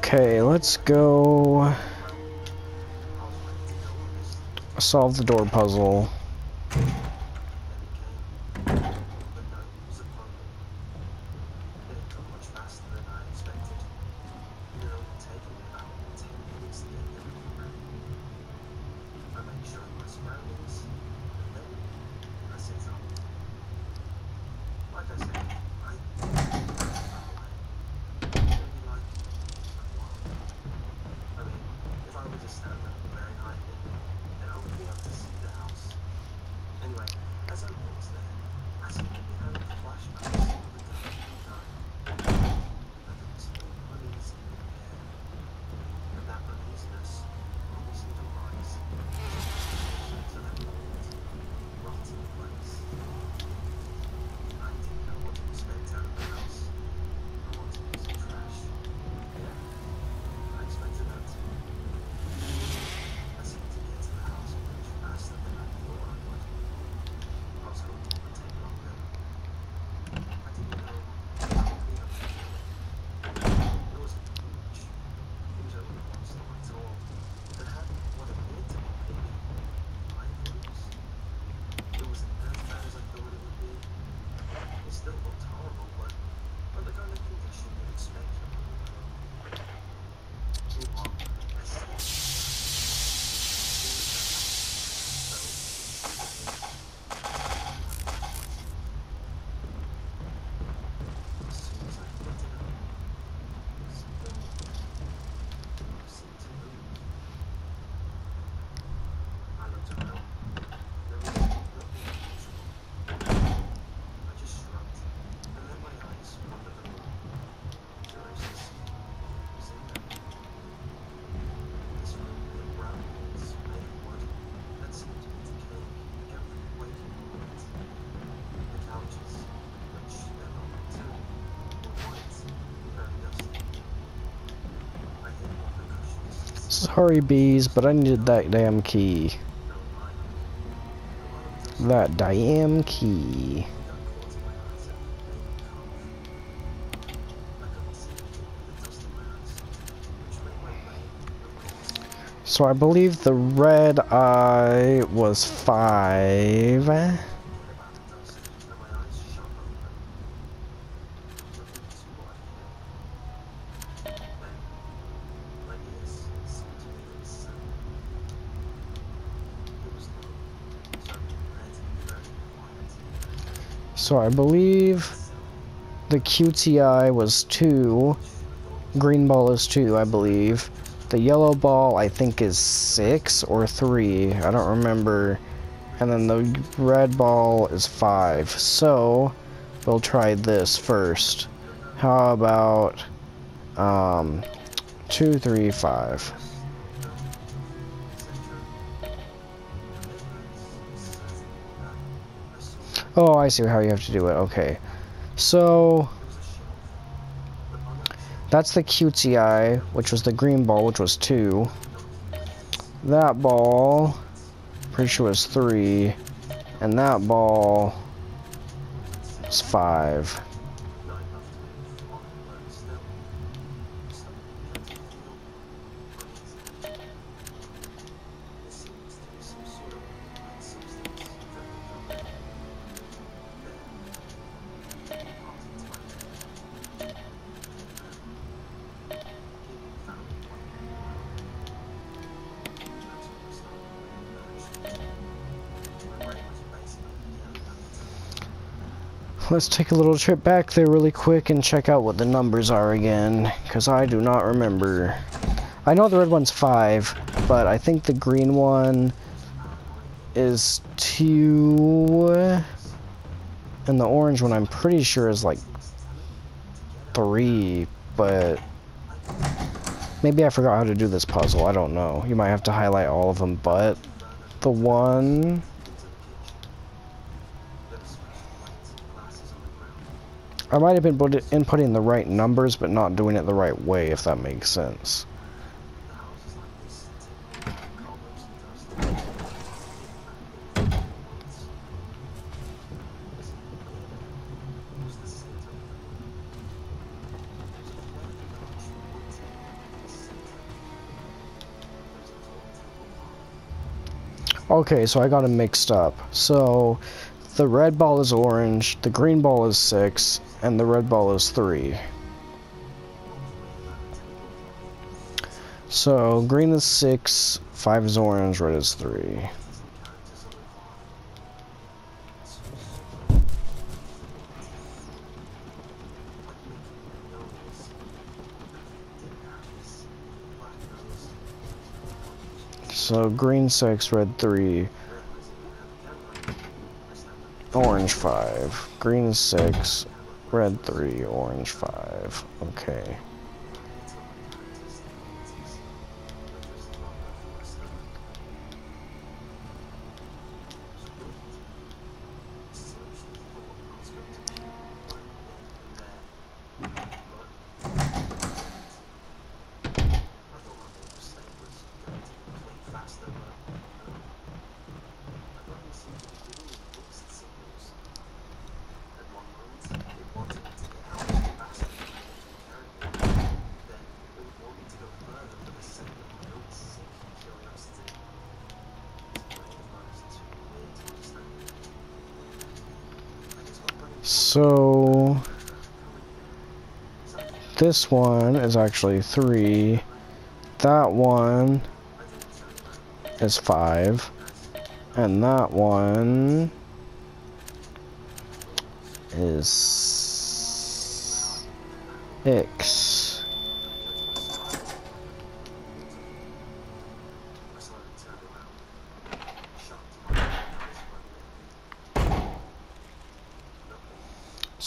Okay, let's go solve the door puzzle. Sorry, bees, but I needed that damn key. That damn key. So I believe the red eye was 5. So I believe the QTI was 2. Green ball is 2, I believe. The yellow ball, I think, is 6 or 3. I don't remember. And then the red ball is 5. So, we'll try this first. How about, 2, 3, 5. Oh, I see how you have to do it. Okay. So, that's the QTI, which was the green ball, which was 2. That ball, pretty sure was 3. And that ball was 5. Let's take a little trip back there really quick and check out what the numbers are again, because I do not remember. I know the red one's 5, but I think the green one is 2, and the orange one I'm pretty sure is like 3, but maybe I forgot how to do this puzzle. I don't know. You might have to highlight all of them, but the one... I might have been inputting the right numbers, but not doing it the right way, if that makes sense. Okay, so I got them mixed up. So the red ball is orange, the green ball is 6, and the red ball is 3. So green is 6, 5 is orange, red is 3. So green 6, red 3, orange 5. Green 6, red 3, orange 5. Okay. So this one is actually 3. That one is 5. And that one is 6.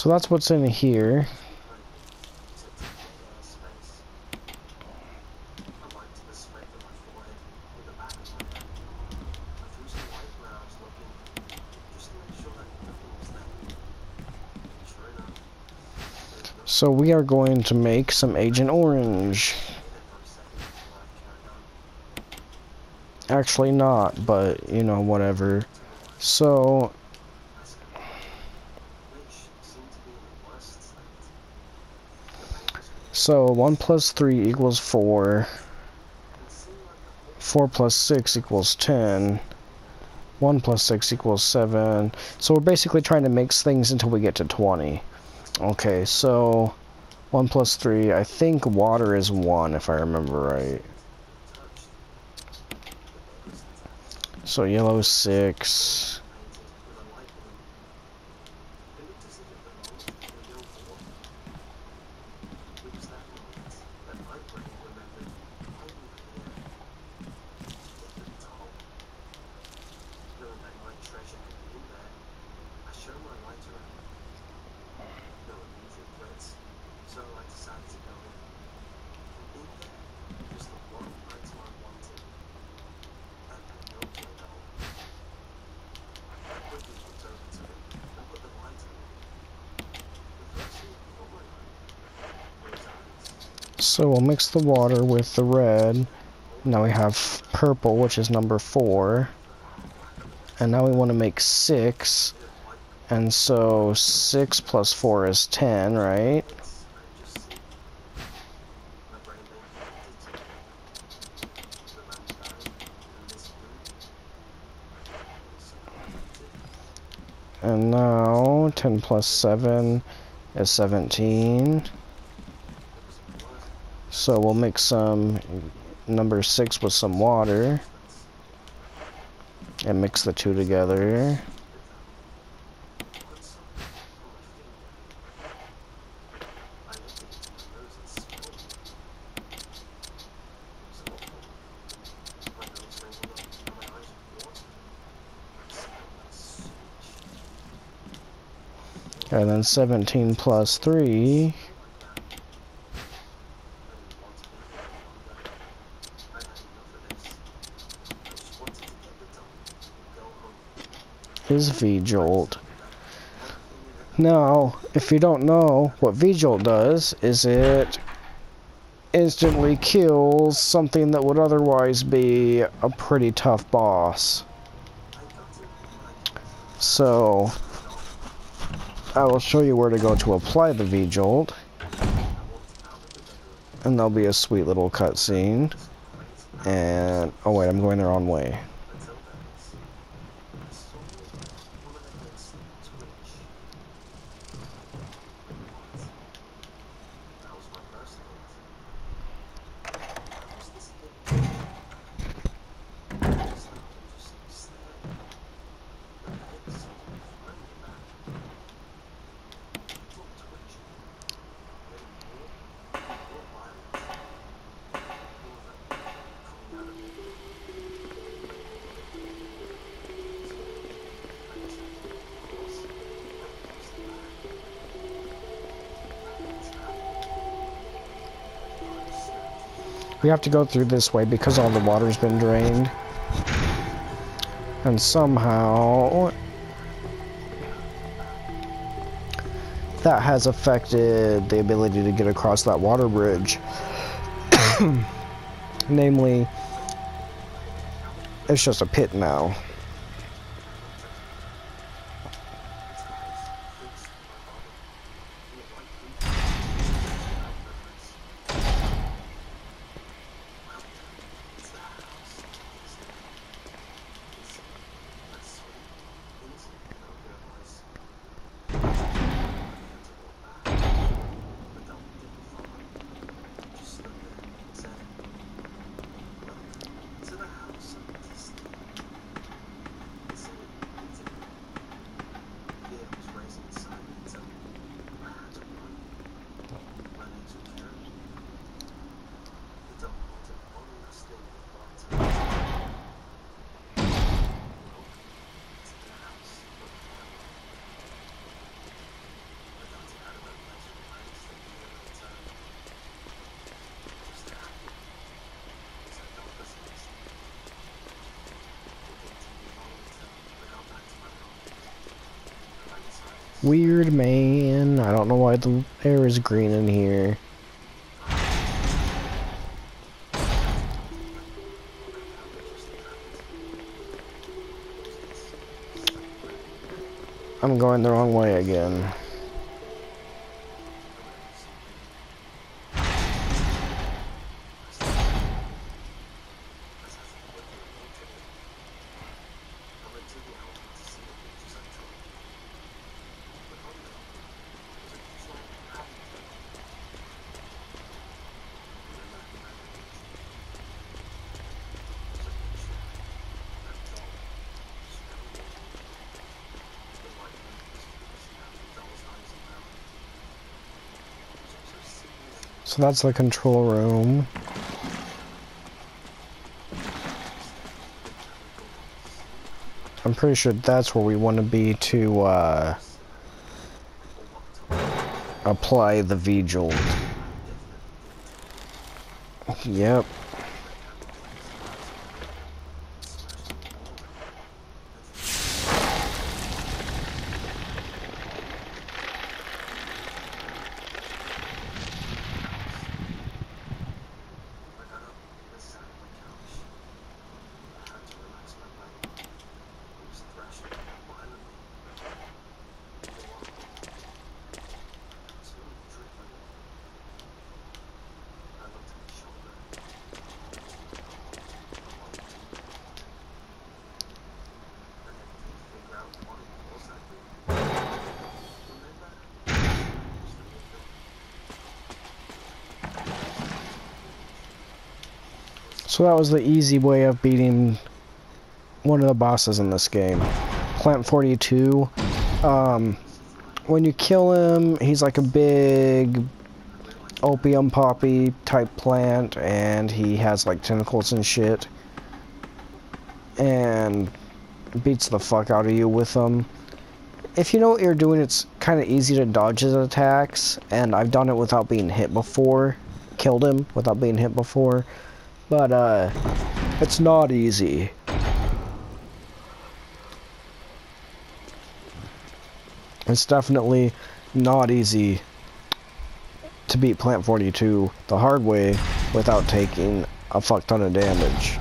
So that's what's in here. So we are going to make some Agent Orange. Actually not, but you know, whatever. So So 1 plus 3 equals 4. 4 plus 6 equals 10. 1 plus 6 equals 7. So we're basically trying to mix things until we get to 20. Okay, so 1 plus 3, I think water is 1 if I remember right. So yellow is 6. So we'll mix the water with the red. Now we have purple, which is number 4. And now we want to make 6. And so 6 plus 4 is 10, right? And now 10 plus 7 is 17. So we'll mix some number 6 with some water and mix the two together. And then 17 plus 3 is V-Jolt. Now, if you don't know, what V-Jolt does is it instantly kills something that would otherwise be a pretty tough boss. So, I will show you where to go to apply the V-Jolt. And there'll be a sweet little cutscene. And, oh wait, I'm going the wrong way. We have to go through this way because all the water's been drained. And somehow that has affected the ability to get across that water bridge. Namely, it's just a pit now. Weird, man. I don't know why the air is green in here. I'm going the wrong way again. So that's the control room. I'm pretty sure that's where we want to be to apply the V-jolt. Yep. So that was the easy way of beating one of the bosses in this game. Plant 42. When you kill him, he's like a big opium poppy type plant, and he has like tentacles and shit. And beats the fuck out of you with them. If you know what you're doing, it's kind of easy to dodge his attacks, and I've done it without being hit before. Killed him without being hit before. But, it's not easy. It's definitely not easy to beat Plant 42 the hard way without taking a fuck ton of damage.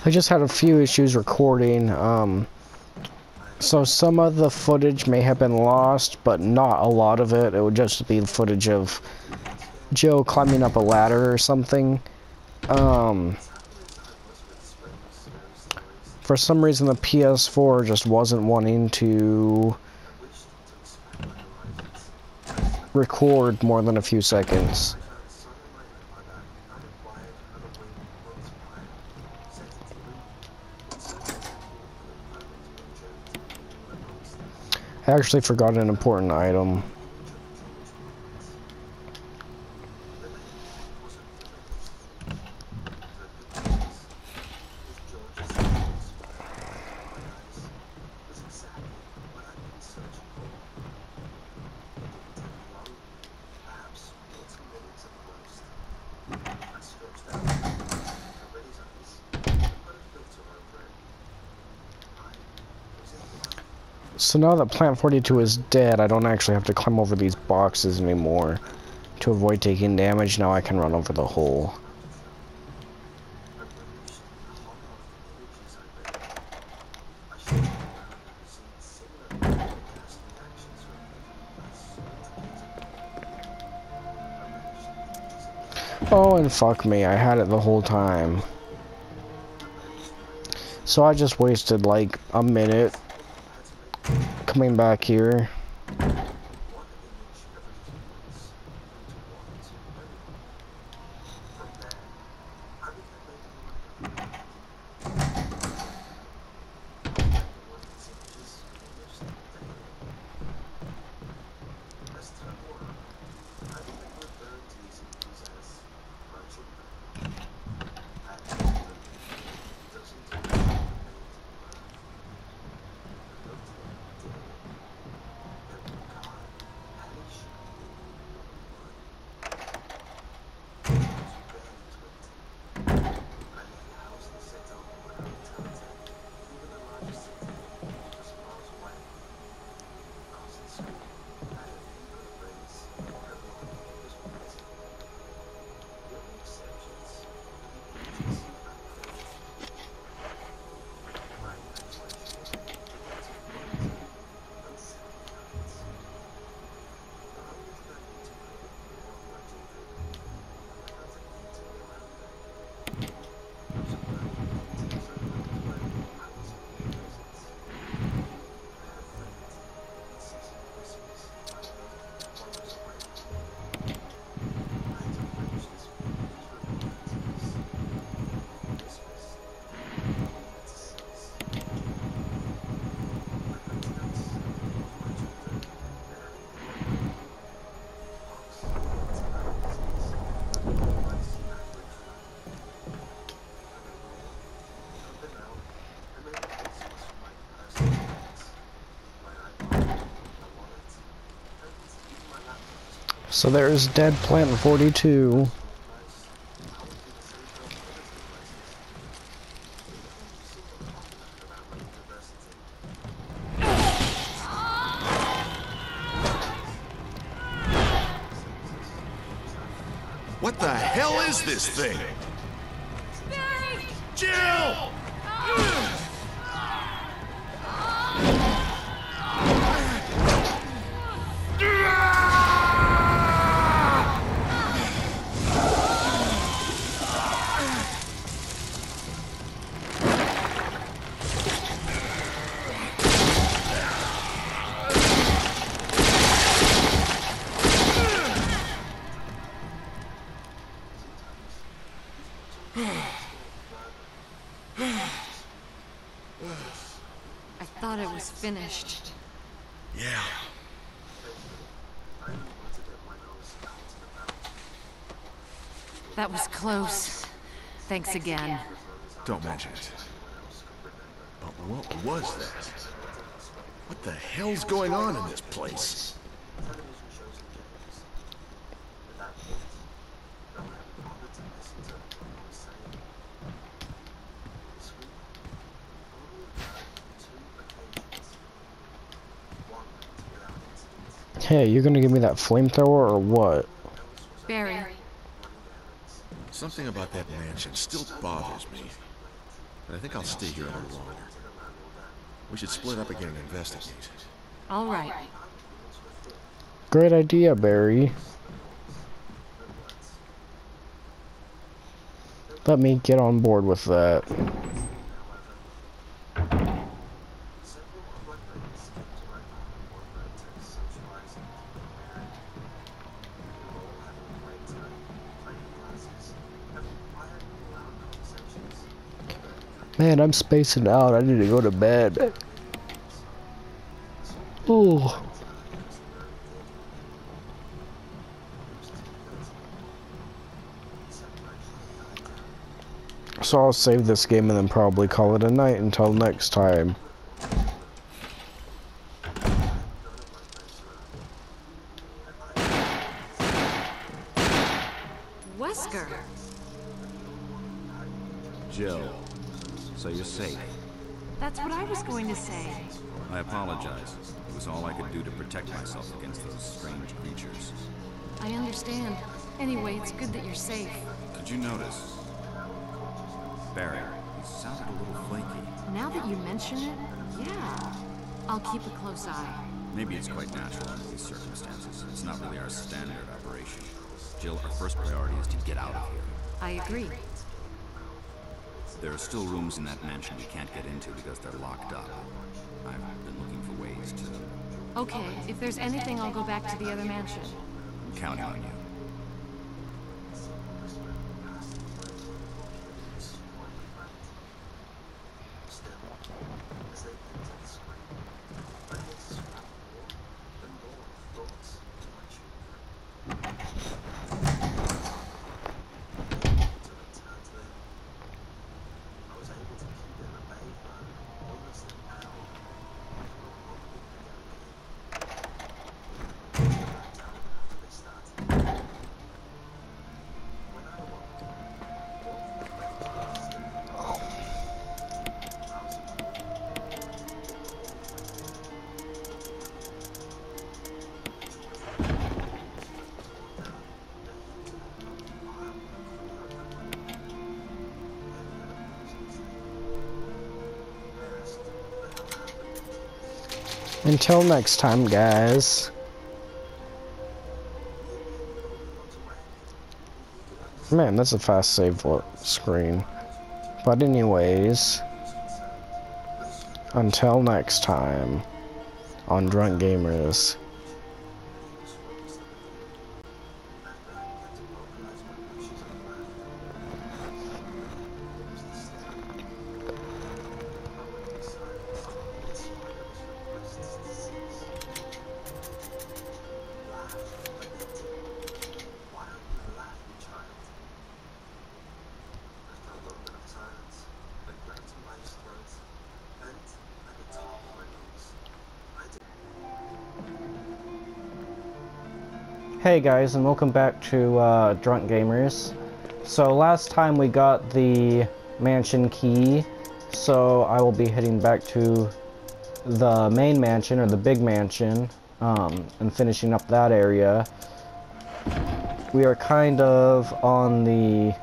I just had a few issues recording, so some of the footage may have been lost, but not a lot of it. It would just be footage of Joe climbing up a ladder or something. For For some reason, the PS4 just wasn't wanting to record more than a few seconds. I actually forgot an important item. So now that Plant 42 is dead, I don't actually have to climb over these boxes anymore. To avoid taking damage, now I can run over the hole. Oh, and fuck me, I had it the whole time. So I just wasted like a minute coming back here. So there's dead Plant 42. What the hell is this thing? Barry! Jill! I thought it was finished. Yeah. That was close. Thanks again. Don't mention it. But what was that? What the hell's going on in this place? Hey, you're gonna give me that flamethrower or what? Barry, Something about that mansion still bothers me. But I think I'll stay here a little longer. We should split up again and investigate. all right. Great idea, Barry. Let me get on board with that. Man, I'm spacing out. I need to go to bed. Ooh. So I'll save this game and then probably call it a night until next time. Wesker! Jill, so you're safe. That's what I was going to say. I apologize. It was all I could do to protect myself against those strange creatures. I understand. Anyway, it's good that you're safe. Did you notice? Barry, he sounded a little flaky. Now that you mention it, yeah. I'll keep a close eye. Maybe it's quite natural under these circumstances. It's not really our standard operation. Jill, our first priority is to get out of here. I agree. There are still rooms in that mansion we can't get into because they're locked up. I've been looking for ways to... Okay, if there's anything, I'll go back to the other mansion. I'm counting on you. Until next time, guys. Man, that's a fast save screen. But anyways, until next time on Drunk Gamers. Hey guys, and welcome back to Drunk Gamers. So last time we got the mansion key, so I will be heading back to the main mansion, or the big mansion, and finishing up that area. We are kind of on the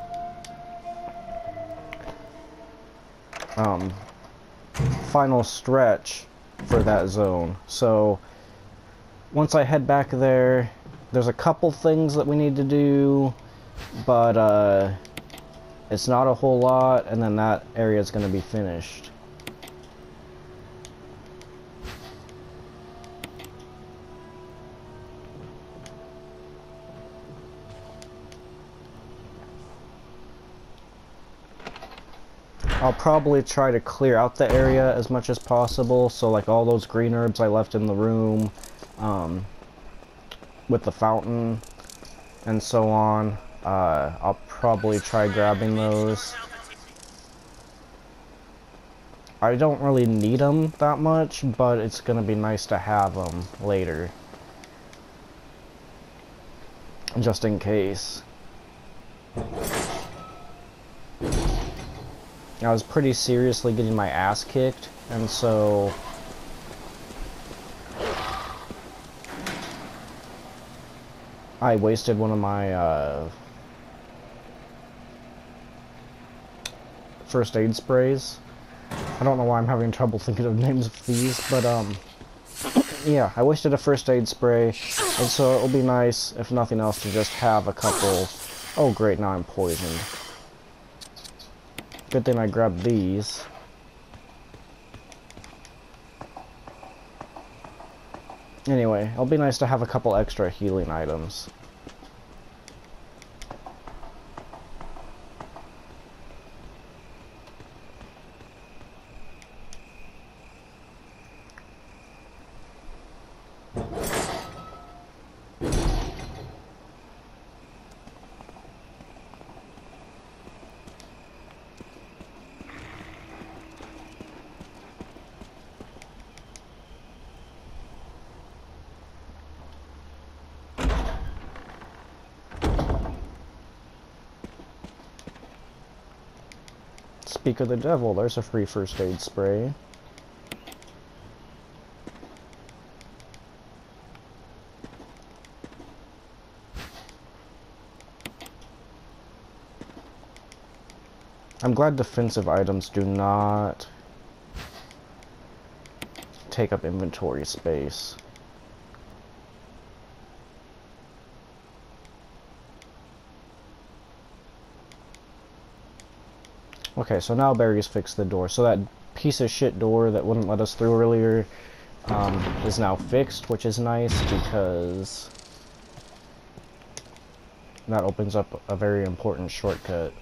final stretch for that zone. So once I head back there, there's a couple things that we need to do, but it's not a whole lot, and then that area is going to be finished. I'll probably try to clear out the area as much as possible, so like all those green herbs I left in the room, with the fountain and so on, I'll probably try grabbing those. I don't really need them that much, but it's gonna be nice to have them later, just in case. I was pretty seriously getting my ass kicked, and so I wasted one of my first aid sprays. I don't know why I'm having trouble thinking of names of these, but yeah, I wasted a first aid spray, and so it'll be nice, if nothing else, to just have a couple. Oh great, now I'm poisoned. Good thing I grabbed these. Anyway, it'll be nice to have a couple extra healing items. Speak of the devil, there's a free first aid spray. I'm glad defensive items do not take up inventory space. Okay, so now Barry's fixed the door. So that piece of shit door that wouldn't let us through earlier is now fixed, which is nice because that opens up a very important shortcut.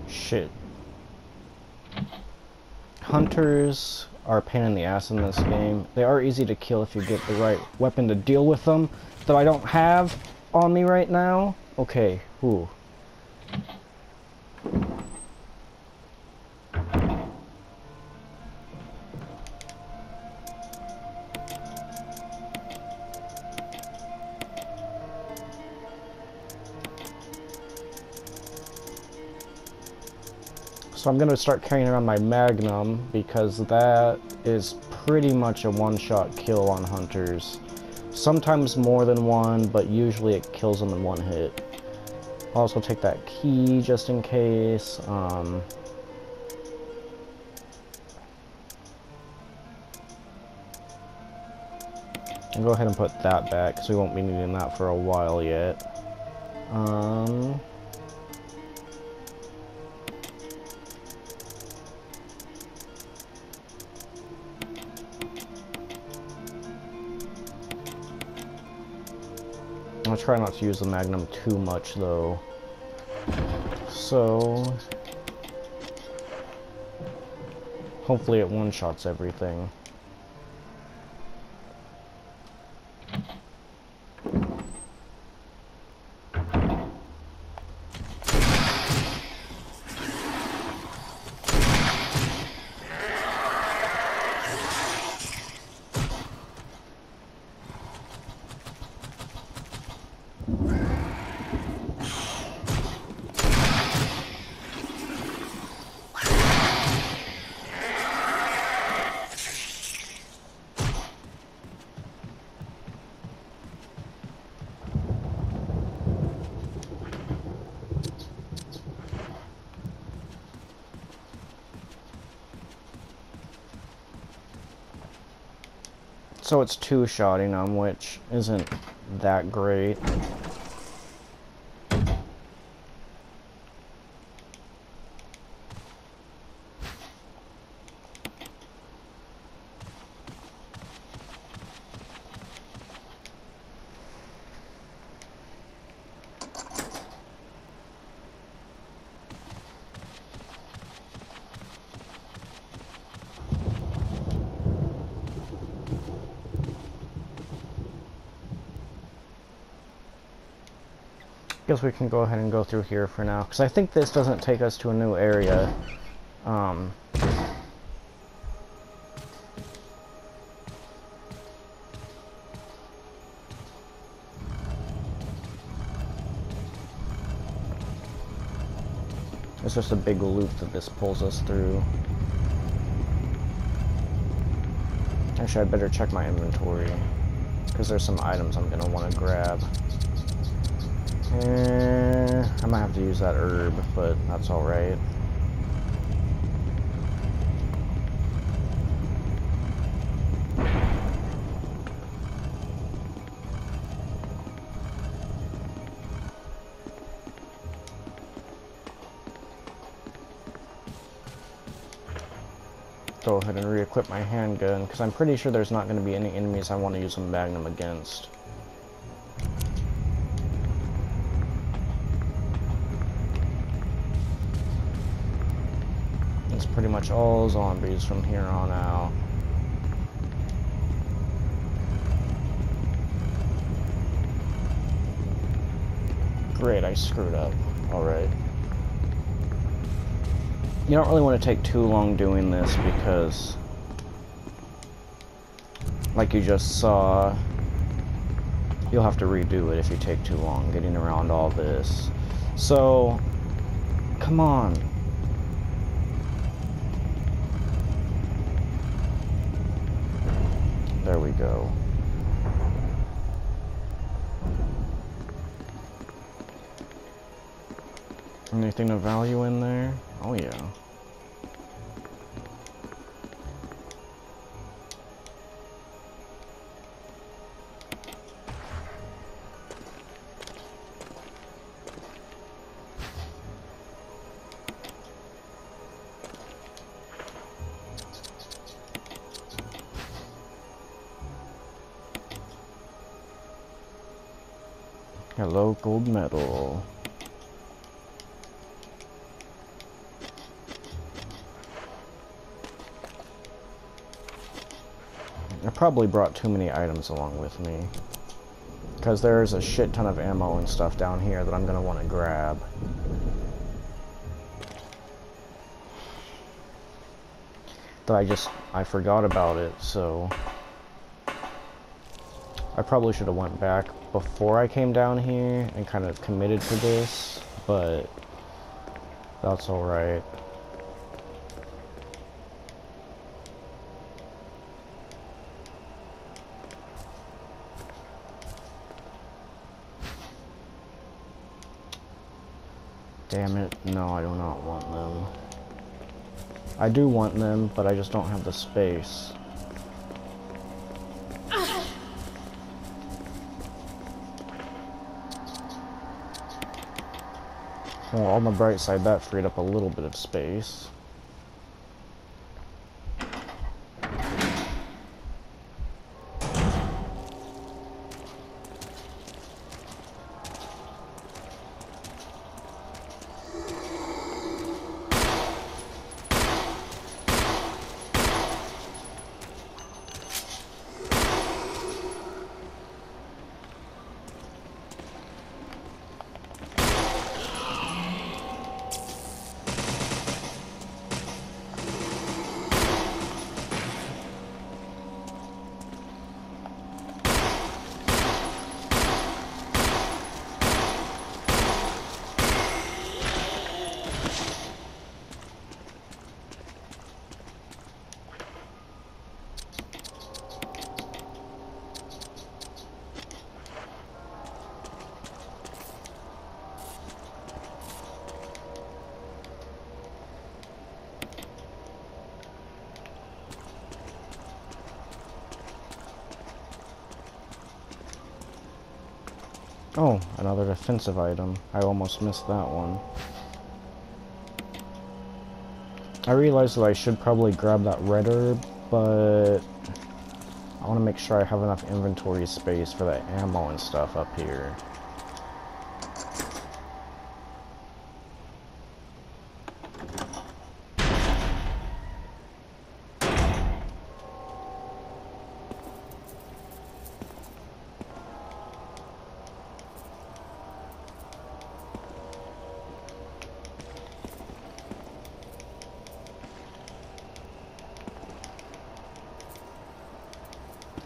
Shit. Hunters are a pain in the ass in this game. They are easy to kill if you get the right weapon to deal with them, that I don't have on me right now. Okay, ooh. So I'm gonna start carrying around my Magnum because that is pretty much a one-shot kill on hunters. Sometimes more than one, but usually it kills them in one hit. I'll also take that key just in case. I'll go ahead and put that back because we won't be needing that for a while yet. I'll try not to use the Magnum too much though. So hopefully it one-shots everything. So it's two-shotting them, which isn't that great. Guess we can go ahead and go through here for now, because I think this doesn't take us to a new area. It's just a big loop that this pulls us through. Actually, I better check my inventory, because there's some items I'm going to want to grab. I might have to use that herb, but that's alright. Go ahead and re-equip my handgun, because I'm pretty sure there's not going to be any enemies I want to use a Magnum against. it's pretty much all zombies from here on out. Great, I screwed up. Alright. You don't really want to take too long doing this because, like you just saw, you'll have to redo it if you take too long getting around all this. So, come on. There we go. Anything of value in there? Oh yeah. Hello, gold medal. I probably brought too many items along with me, because there's a shit ton of ammo and stuff down here that I'm gonna want to grab. That I forgot about it, so I probably should have went back before I came down here and kind of committed to this, but that's alright. Damn it, no, I do not want them. I do want them, but I just don't have the space. Well, on the bright side, that freed up a little bit of space. Oh, another defensive item. I almost missed that one. I realized that I should probably grab that red herb, but I want to make sure I have enough inventory space for the ammo and stuff up here.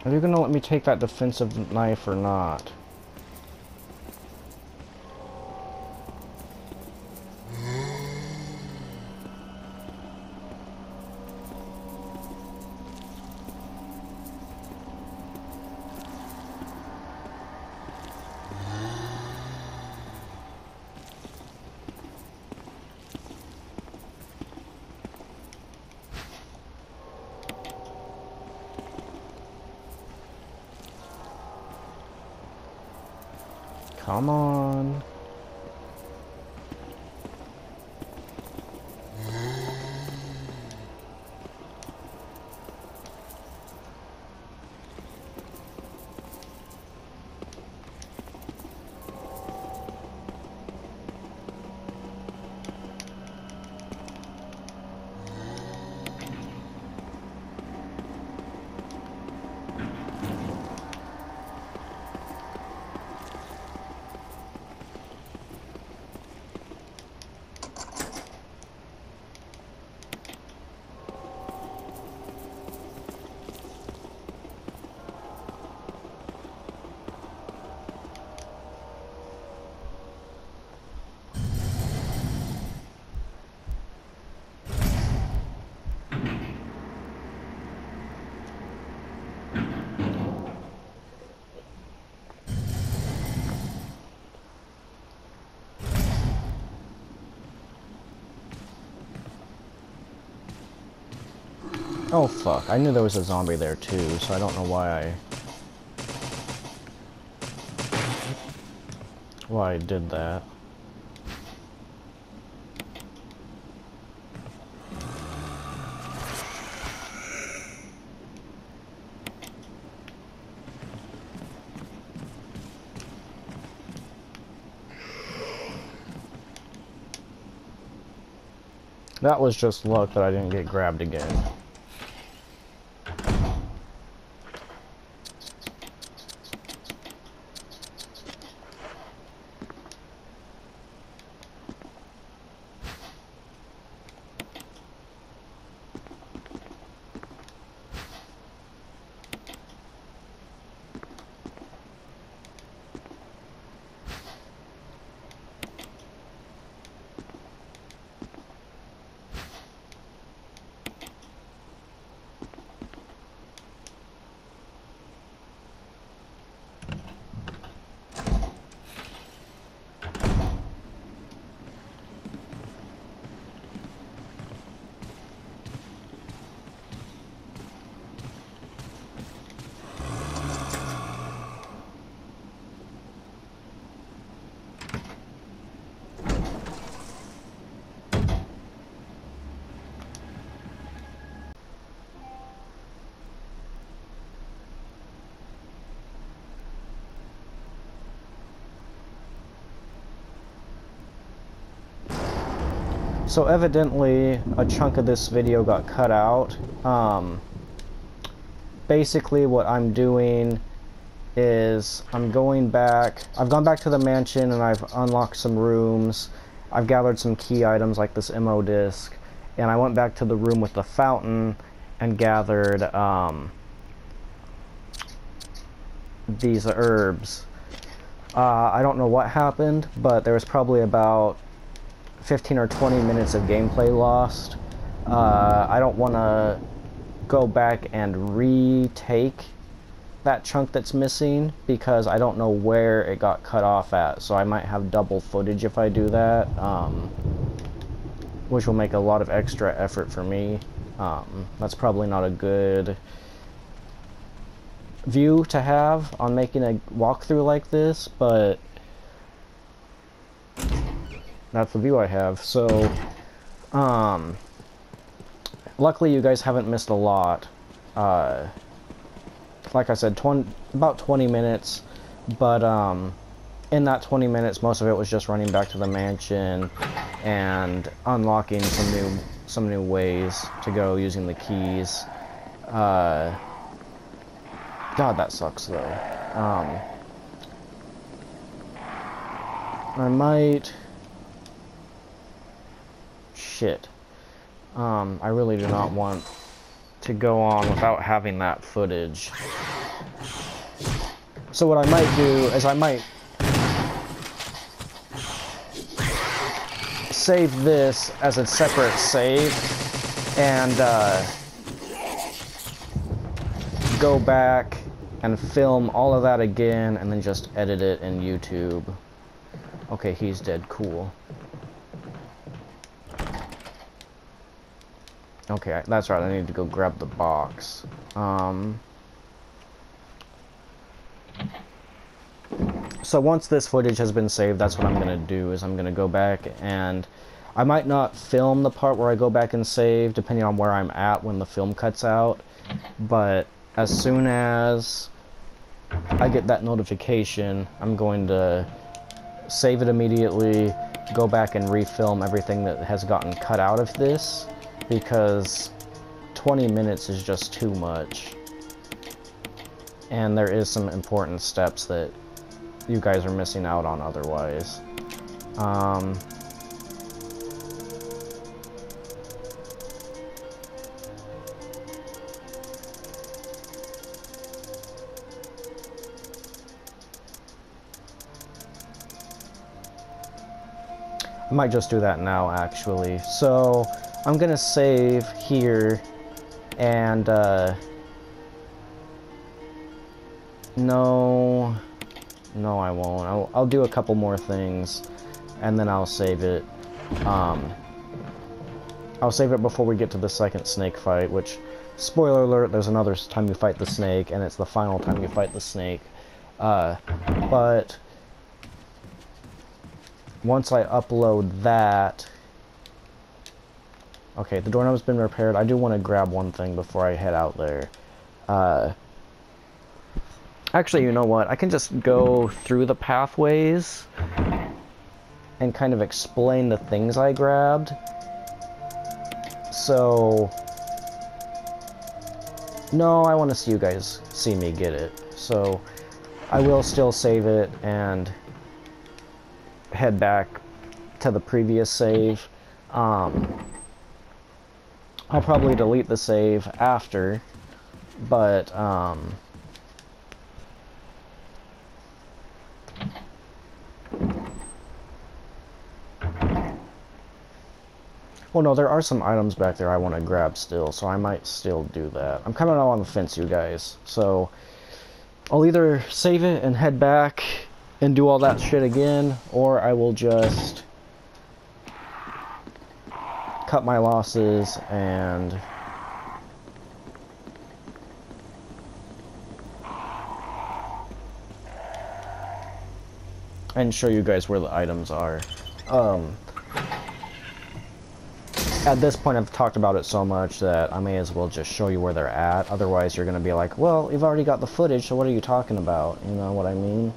Are you gonna let me take that defensive knife or not? Come on. Oh fuck, I knew there was a zombie there too, so I don't know why I did that. That was just luck that I didn't get grabbed again. So evidently, a chunk of this video got cut out. Basically what I'm doing is I'm going back. I've gone back to the mansion and I've unlocked some rooms. I've gathered some key items like this MO disc. And I went back to the room with the fountain and gathered these herbs. I don't know what happened, but there was probably about 15 or 20 minutes of gameplay lost. I don't want to go back and retake that chunk that's missing because I don't know where it got cut off at, so I might have double footage if I do that, which will make a lot of extra effort for me. That's probably not a good view to have on making a walkthrough like this, but that's the view I have. So luckily you guys haven't missed a lot. Like I said, about 20 minutes, but in that 20 minutes most of it was just running back to the mansion and unlocking some new ways to go using the keys. God, that sucks though. I might... Shit. I really do not want to go on without having that footage. So what I might do is I might save this as a separate save and go back and film all of that again and then just edit it in YouTube. Okay, he's dead. Cool. Okay, that's right, I need to go grab the box. So once this footage has been saved, that's what I'm gonna do, is I'm gonna go back and I might not film the part where I go back and save, depending on where I'm at when the film cuts out, but as soon as I get that notification, I'm going to save it immediately, go back and refilm everything that has gotten cut out of this, because 20 minutes is just too much. And there is some important steps that you guys are missing out on otherwise. I might just do that now, actually. So I'm gonna save here, and no, I won't. I'll do a couple more things, and then I'll save it. I'll save it before we get to the second snake fight, which spoiler alert, there's another time you fight the snake, and it's the final time you fight the snake. But once I upload that... Okay, the doorknob's been repaired. I do want to grab one thing before I head out there. Actually, you know what? I can just go through the pathways and kind of explain the things I grabbed. So... No, I want to see you guys see me get it. So, I will still save it and head back to the previous save. I'll probably delete the save after, but, well, no, there are some items back there I want to grab still, so I might still do that. I'm kind of on the fence, you guys, so I'll either save it and head back and do all that shit again, or I will just cut my losses and show you guys where the items are. At this point, I've talked about it so much that I may as well just show you where they're at. Otherwise, you're going to be like, well, you've already got the footage, so what are you talking about? You know what I mean?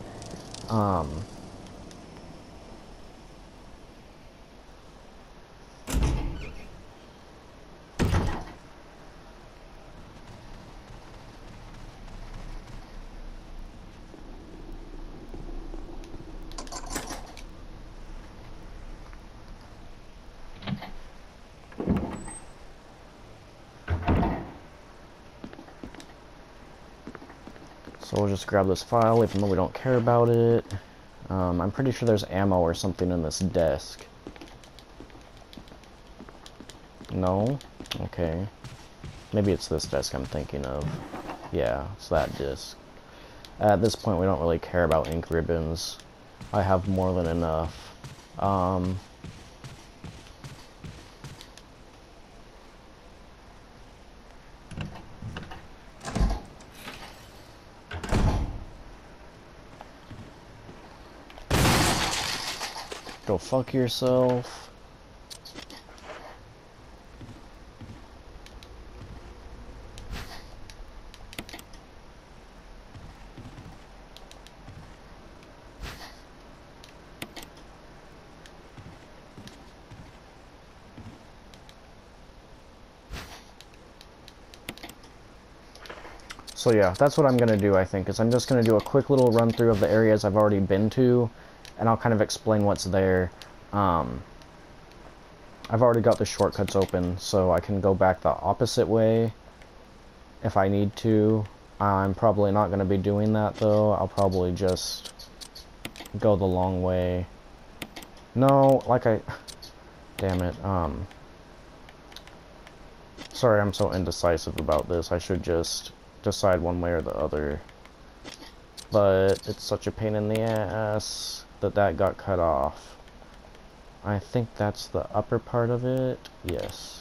So we'll just grab this file, even though we don't care about it. I'm pretty sure there's ammo or something in this desk. No? Okay. Maybe it's this desk I'm thinking of. Yeah, it's that disc. At this point, we don't really care about ink ribbons. I have more than enough. Go fuck yourself. So yeah, that's what I'm gonna do, I think, is I'm just gonna do a quick little run through of the areas I've already been to, and I'll kind of explain what's there. I've already got the shortcuts open, so I can go back the opposite way if I need to. I'm probably not gonna be doing that though. I'll probably just go the long way. No, like damn it, sorry I'm so indecisive about this. I should just decide one way or the other. But it's such a pain in the ass that got cut off. I think that's the upper part of it. Yes.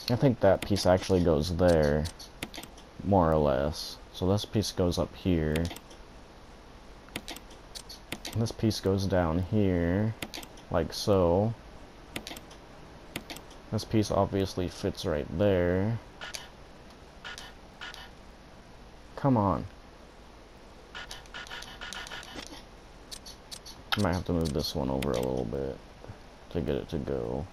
I think that piece actually goes there, more or less. So this piece goes up here. This piece goes down here, like so. This piece obviously fits right there. Come on. I might have to move this one over a little bit to get it to go.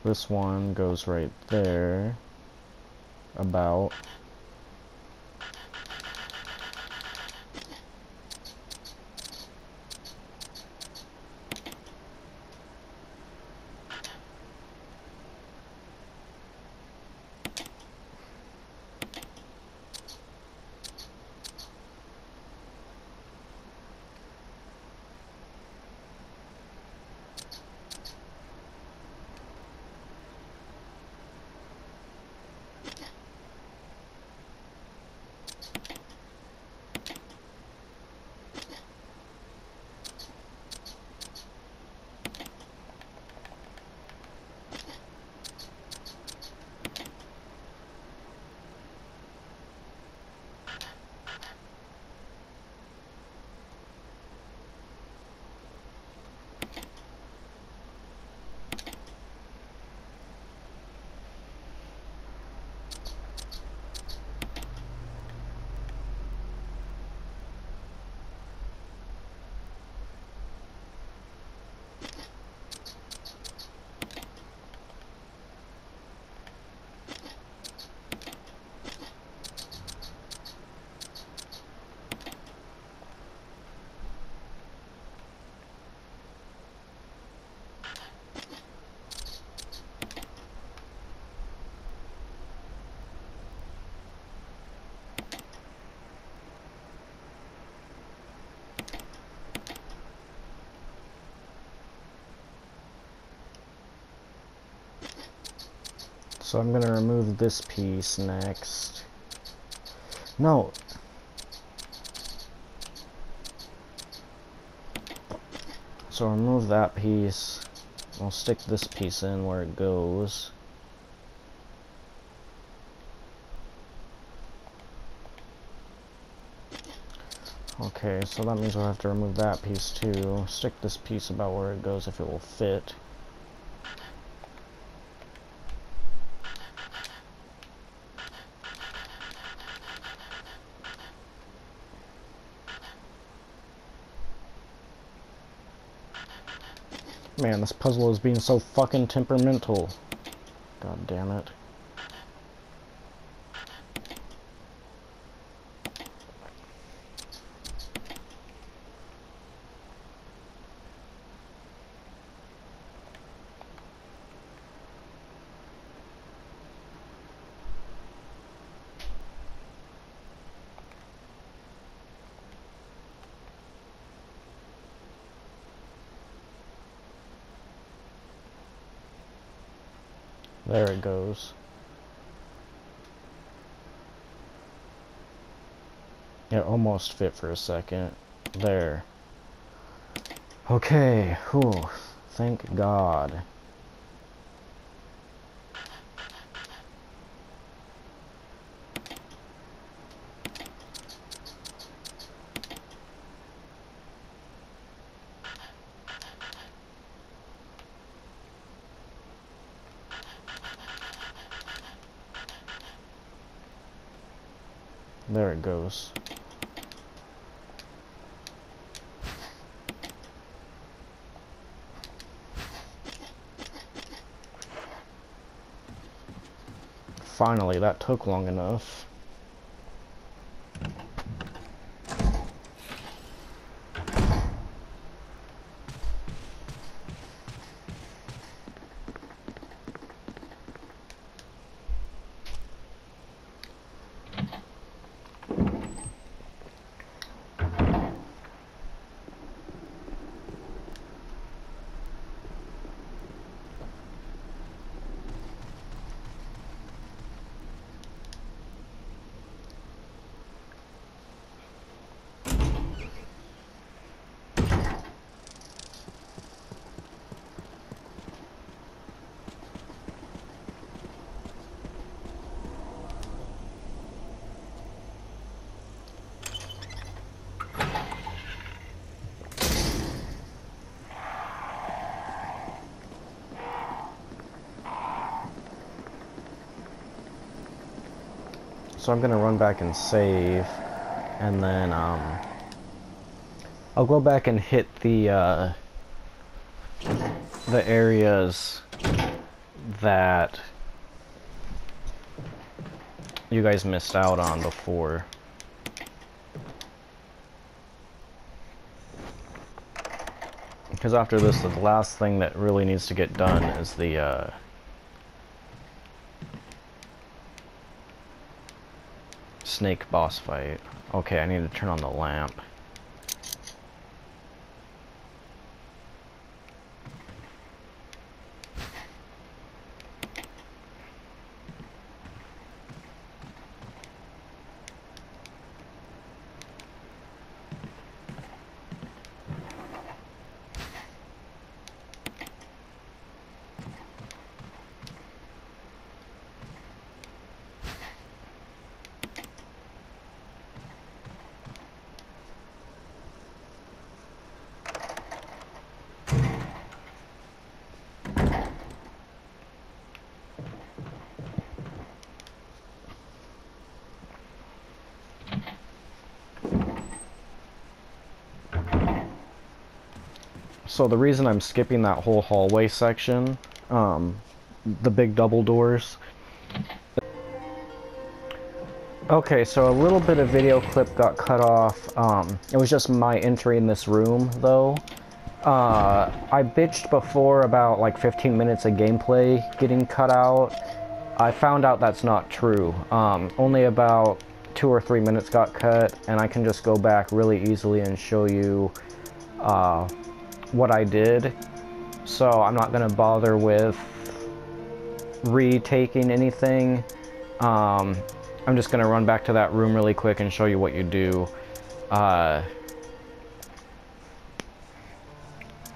This one goes right there. About. So I'm gonna remove this piece next. No. So remove that piece. I'll stick this piece in where it goes. Okay, so that means we'll have to remove that piece too. Stick this piece about where it goes if it will fit. Man, this puzzle is being so fucking temperamental. God damn it. There it goes. It almost fit for a second. There. Okay, whew. Thank God. There it goes. Finally, that took long enough. So I'm gonna run back and save, and then I'll go back and hit the areas that you guys missed out on before. Because after this, the last thing that really needs to get done is the snake boss fight. Okay, I need to turn on the lamp. So the reason I'm skipping that whole hallway section, the big double doors. Okay, so a little bit of video clip got cut off. It was just my entering this room, though. I bitched before about like 15 minutes of gameplay getting cut out. I found out that's not true. Only about 2 or 3 minutes got cut, and I can just go back really easily and show you what I did. So I'm not gonna bother with retaking anything. I'm just gonna run back to that room really quick and show you what you do, or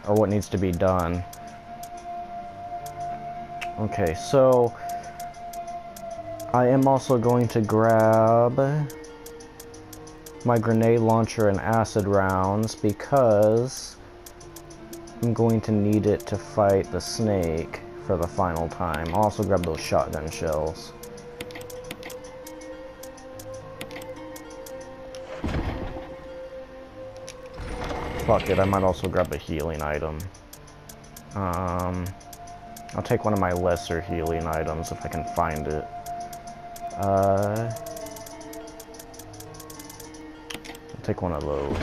what needs to be done. Okay, so I am also going to grab my grenade launcher and acid rounds because I'm going to need it to fight the snake for the final time. I'll also grab those shotgun shells. Fuck it, I might also grab a healing item. I'll take one of my lesser healing items if I can find it. I'll take one of those.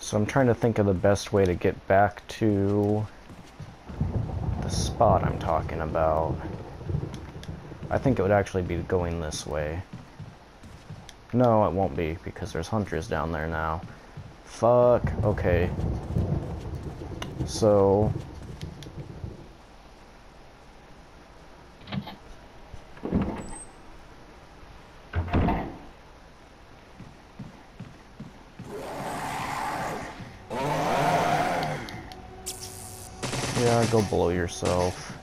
So I'm trying to think of the best way to get back to the spot I'm talking about. I think it would actually be going this way. No, it won't be, because there's hunters down there now. Fuck, okay. So... yeah, go blow yourself.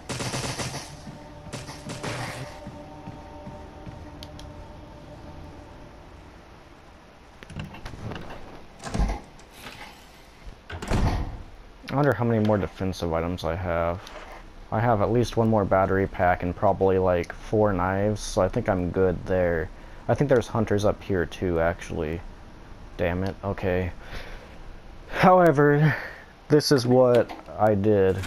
I wonder how many more defensive items I have. I have at least one more battery pack and probably like 4 knives, so I think I'm good there. I think there's hunters up here too, actually. Damn it, okay. However, this is what I did.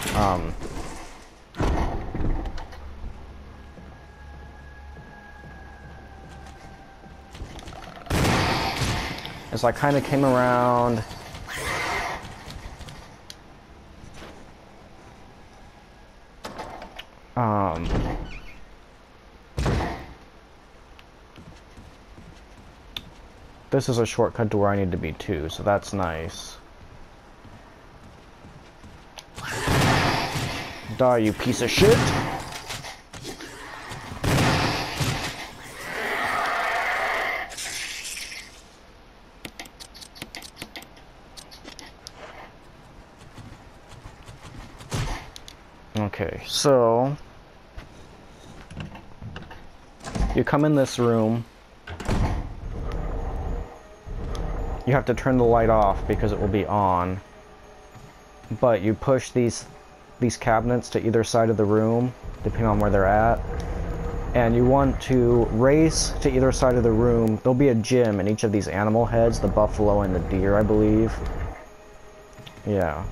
As I kind of came around, this is a shortcut to where I need to be too, so that's nice. Die, you piece of shit! Okay, so you come in this room. you have to turn the light off because it will be on. But you push these cabinets to either side of the room, depending on where they're at. And you want to race to either side of the room. There'll be a gem in each of these animal heads, the buffalo and the deer, I believe. Yeah.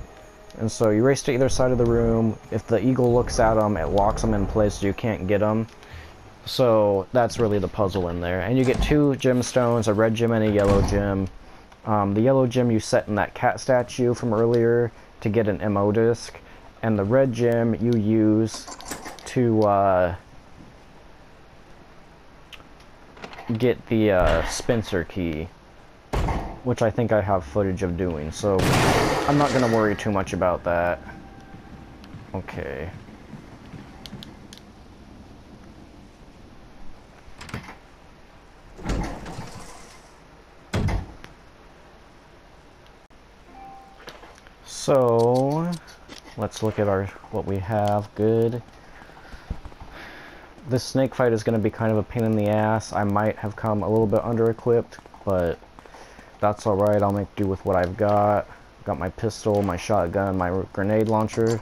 And so you race to either side of the room. If the eagle looks at them, it locks them in place so you can't get them. So that's really the puzzle in there. And you get 2 gemstones, a red gem and a yellow gem. The yellow gem you set in that cat statue from earlier to get an MO disc. And the red gem you use to get the Spencer key, which I think I have footage of doing, so I'm not gonna worry too much about that. Okay. So let's look at what we have. Good. This snake fight is going to be kind of a pain in the ass. I might have come a little bit under-equipped, but that's alright. I'll make do with what I've got. Got my pistol, my shotgun, my grenade launcher.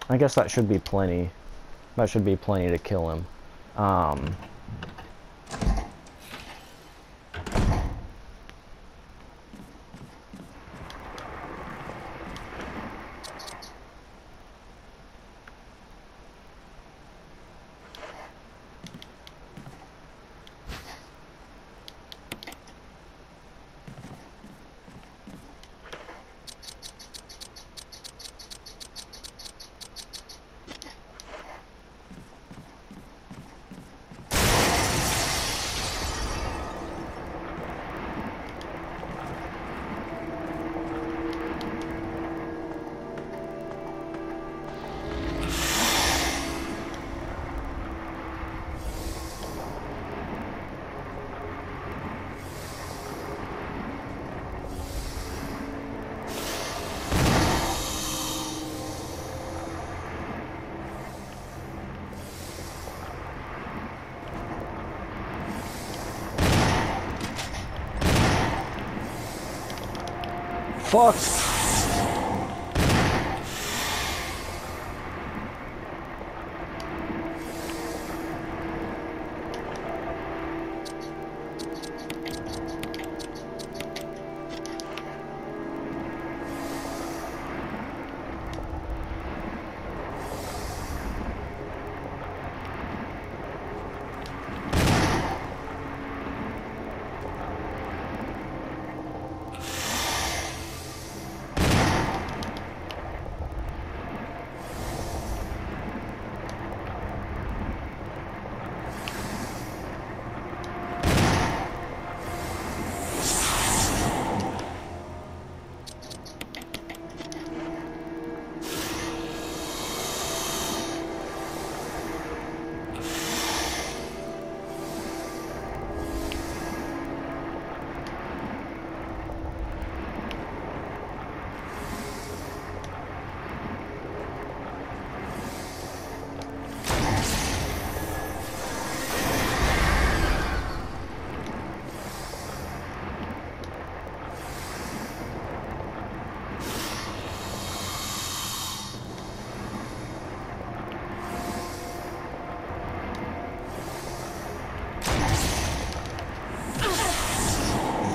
I guess that should be plenty. That should be plenty to kill him. Fuck!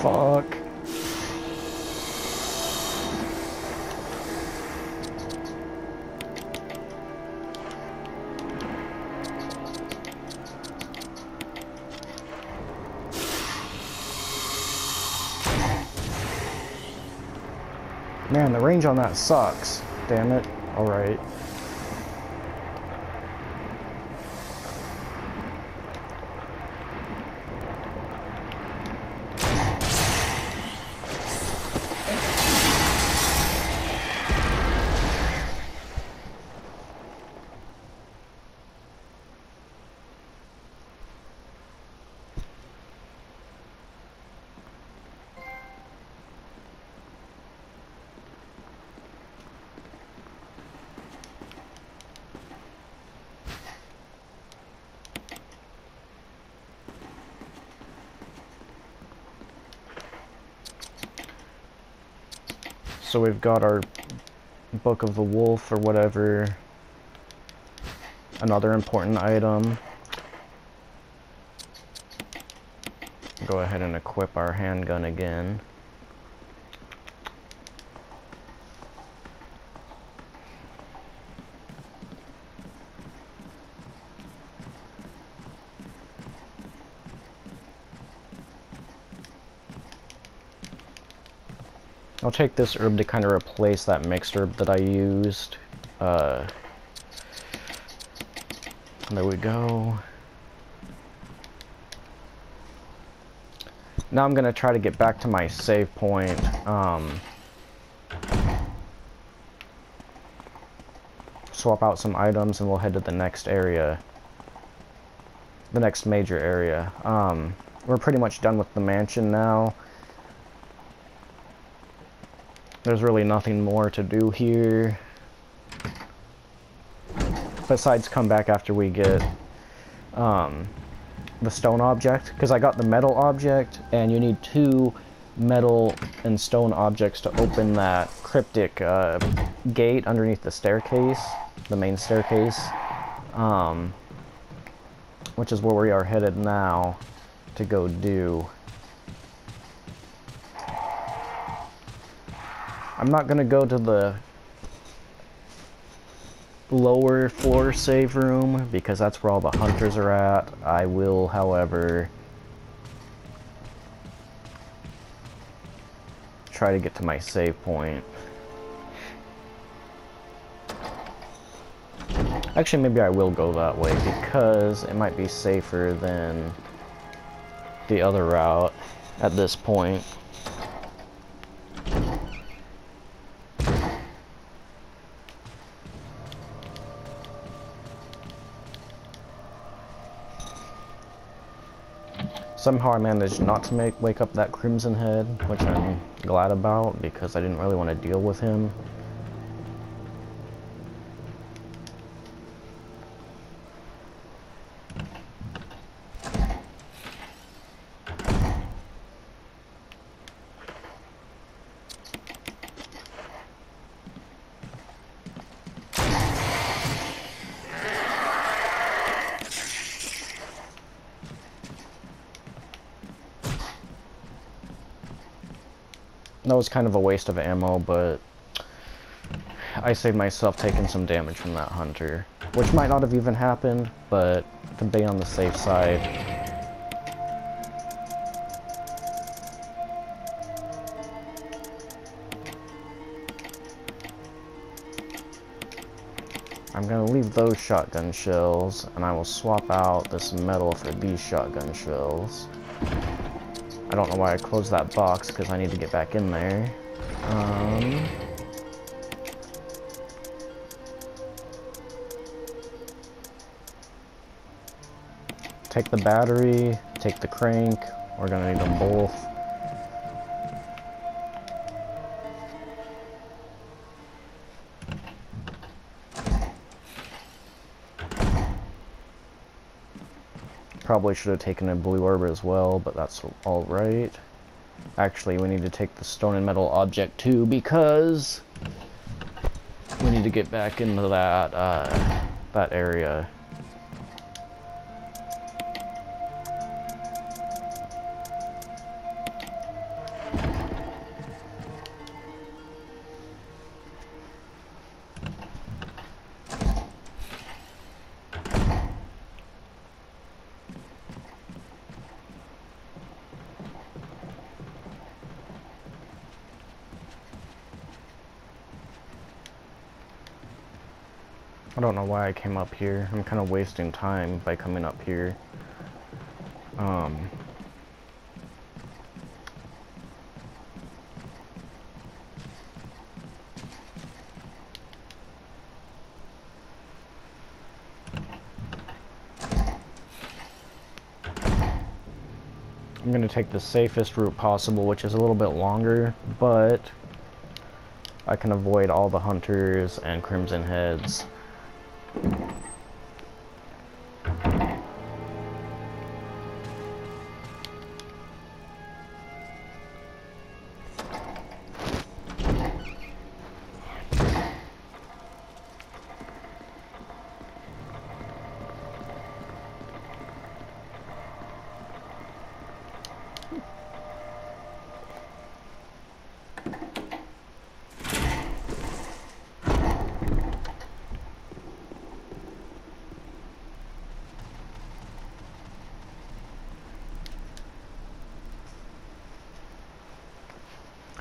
Fuck. Man, the range on that sucks. Damn it. Alright. So we've got our Book of the Wolf or whatever. Another important item. Go ahead and equip our handgun again. I'll take this herb to kind of replace that mixed herb that I used. There we go. Now I'm gonna try to get back to my save point. Swap out some items and we'll head to the next area. The next major area. We're pretty much done with the mansion now. There's really nothing more to do here. Besides come back after we get the stone object, because I got the metal object, and you need 2 metal and stone objects to open that cryptic gate underneath the staircase, the main staircase, which is where we are headed now to go do. I'm not gonna go to the lower floor save room because that's where all the hunters are at. I will, however, try to get to my save point. Actually, maybe I will go that way because it might be safer than the other route at this point. Somehow I managed not to wake up that Crimson Head, which I'm glad about because I didn't really want to deal with him. That was kind of a waste of ammo, but I saved myself taking some damage from that hunter, which might not have even happened, but to be on the safe side. I'm gonna leave those shotgun shells, and I will swap out this metal for these shotgun shells. I don't know why I closed that box, because I need to get back in there. Take the battery, take the crank, we're gonna need them both. Probably should have taken a blue herb as well, but that's alright. Actually, we need to take the stone and metal object too, because we need to get back into that area. I don't know why I came up here. I'm kind of wasting time by coming up here. I'm going to take the safest route possible, which is a little bit longer, but I can avoid all the hunters and Crimson Heads.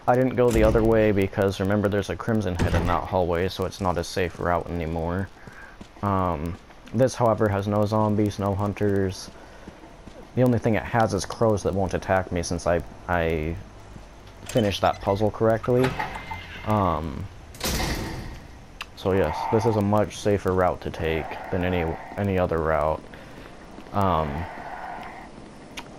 I didn't go the other way because remember there's a Crimson Head in that hallway, so it's not a safe route anymore. This, however, has no zombies, no hunters. The only thing it has is crows that won't attack me since I finished that puzzle correctly. So yes, this is a much safer route to take than any other route.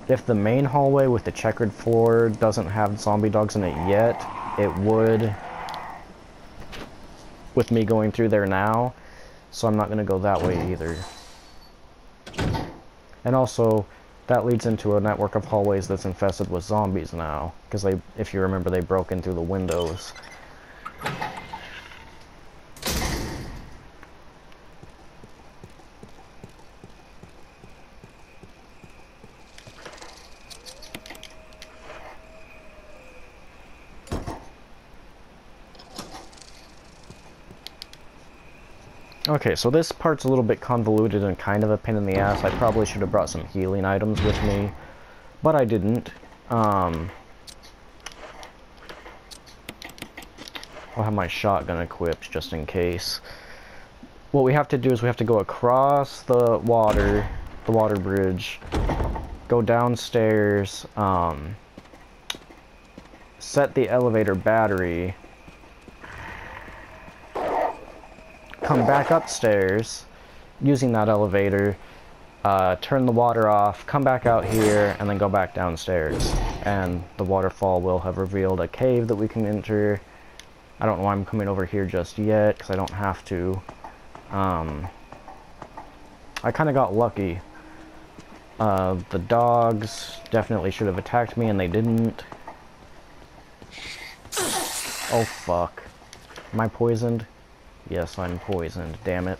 If the main hallway with the checkered floor doesn't have zombie dogs in it yet, it would with me going through there now, so I'm not going to go that way either. And also, that leads into a network of hallways that's infested with zombies now, because if you remember, they broke in through the windows. Okay, so this part's a little bit convoluted and kind of a pain in the ass. I probably should have brought some healing items with me, but I didn't. I'll have my shotgun equipped just in case. What we have to do is we have to go across the water bridge, go downstairs, set the elevator battery, come back upstairs using that elevator, turn the water off, come back out here, and then go back downstairs. And the waterfall will have revealed a cave that we can enter. I don't know why I'm coming over here just yet, because I don't have to. I kind of got lucky. The dogs definitely should have attacked me, and they didn't. Oh, fuck. Am I poisoned? Yes, I'm poisoned, damn it.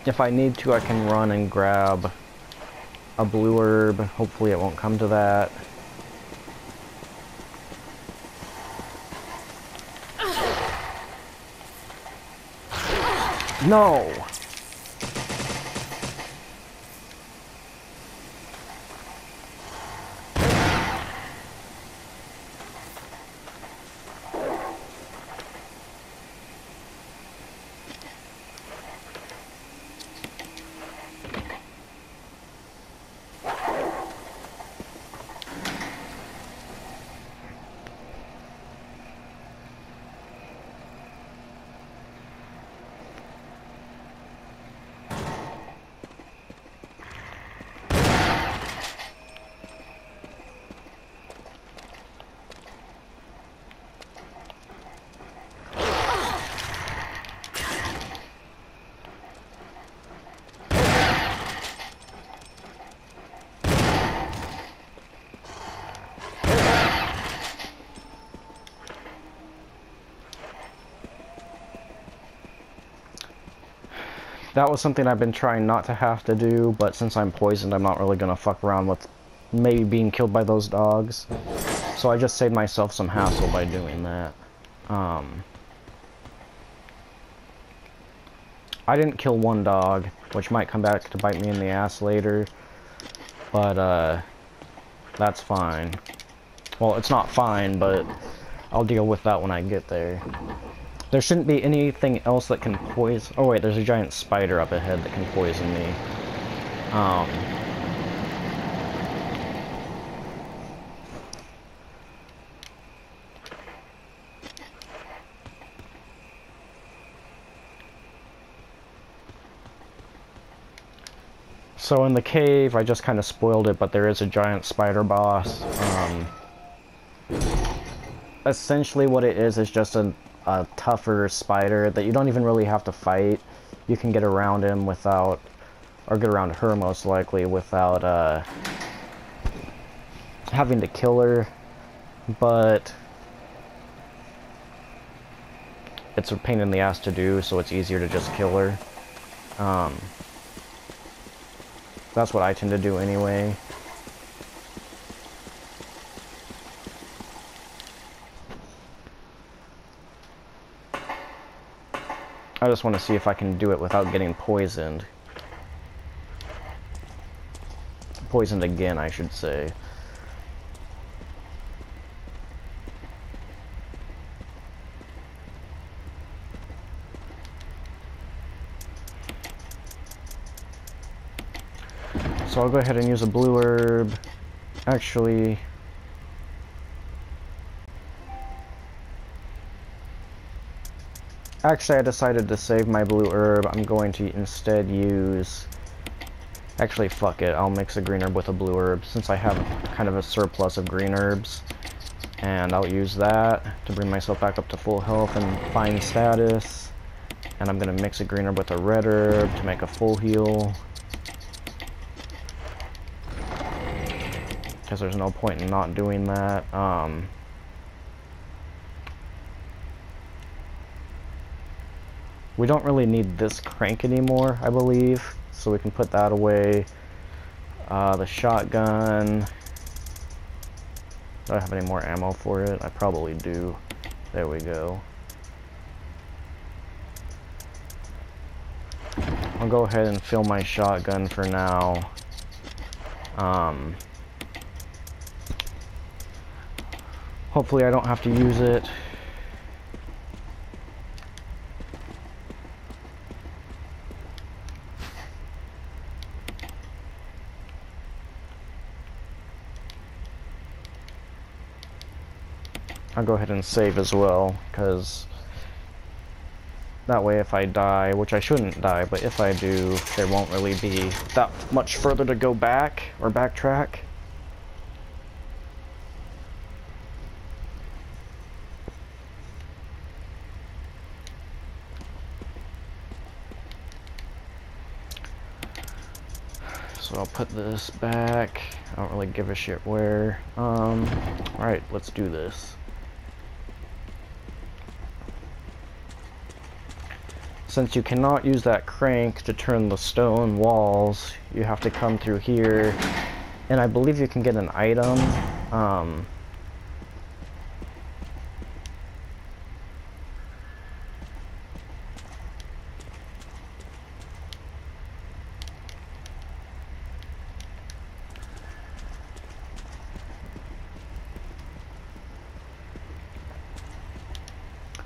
If I need to, I can run and grab a blue herb. Hopefully it won't come to that. No! That was something I've been trying not to have to do, but since I'm poisoned, I'm not really gonna fuck around with maybe being killed by those dogs. So I just saved myself some hassle by doing that. I didn't kill one dog, which might come back to bite me in the ass later, but that's fine. Well, it's not fine, but I'll deal with that when I get there. There shouldn't be anything else that can poison... Oh wait, there's a giant spider up ahead that can poison me. So in the cave, I just kind of spoiled it, but there is a giant spider boss. Essentially what it is just a tougher spider that you don't even really have to fight. You can get around him without, or get around her most likely, without having to kill her, but it's a pain in the ass to do, so it's easier to just kill her. That's what I tend to do anyway. I just want to see if I can do it without getting poisoned. Poisoned again, I should say. So I'll go ahead and use a blue herb. Actually, I decided to save my blue herb. I'm going to instead use... Actually, fuck it. I'll mix a green herb with a blue herb since I have kind of a surplus of green herbs. And I'll use that to bring myself back up to full health and fine status. And I'm going to mix a green herb with a red herb to make a full heal. Because there's no point in not doing that. We don't really need this crank anymore, I believe, so we can put that away. The shotgun. Do I have any more ammo for it? I probably do. There we go. I'll go ahead and fill my shotgun for now. Hopefully I don't have to use it. I'll go ahead and save as well, because that way if I die, which I shouldn't die, but if I do, there won't really be that much further to go back or backtrack. So I'll put this back. I don't really give a shit where. Alright, let's do this. Since you cannot use that crank to turn the stone walls, you have to come through here. And I believe you can get an item.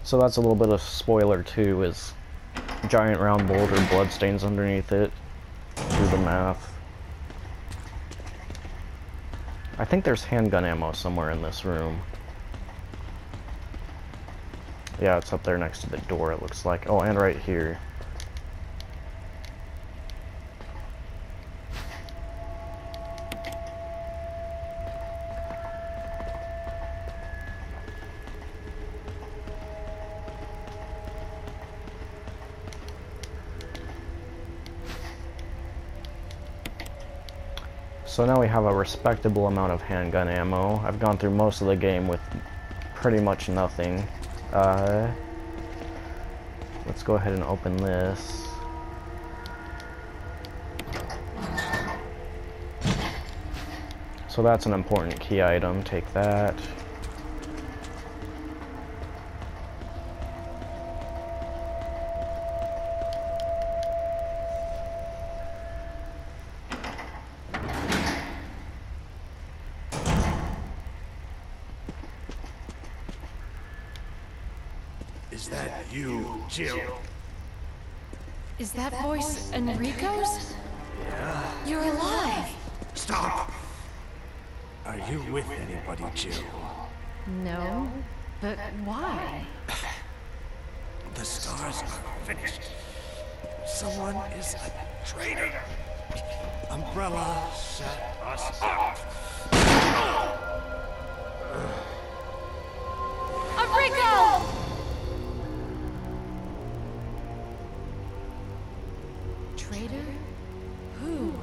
So that's a little bit of spoiler too, is giant round boulder, bloodstains underneath it. Do the math. I think there's handgun ammo somewhere in this room. Yeah, it's up there next to the door, it looks like. Oh, and right here. So now we have a respectable amount of handgun ammo. I've gone through most of the game with pretty much nothing. Let's go ahead and open this. So that's an important key item. Take that. Is that you, Jill? Is that voice Enrico's? Yeah. You're alive! Stop! Are you with anybody, Jill? No, but why? The stars are finished. Someone is a traitor. Umbrella set us up. Enrico! Traitor? Who?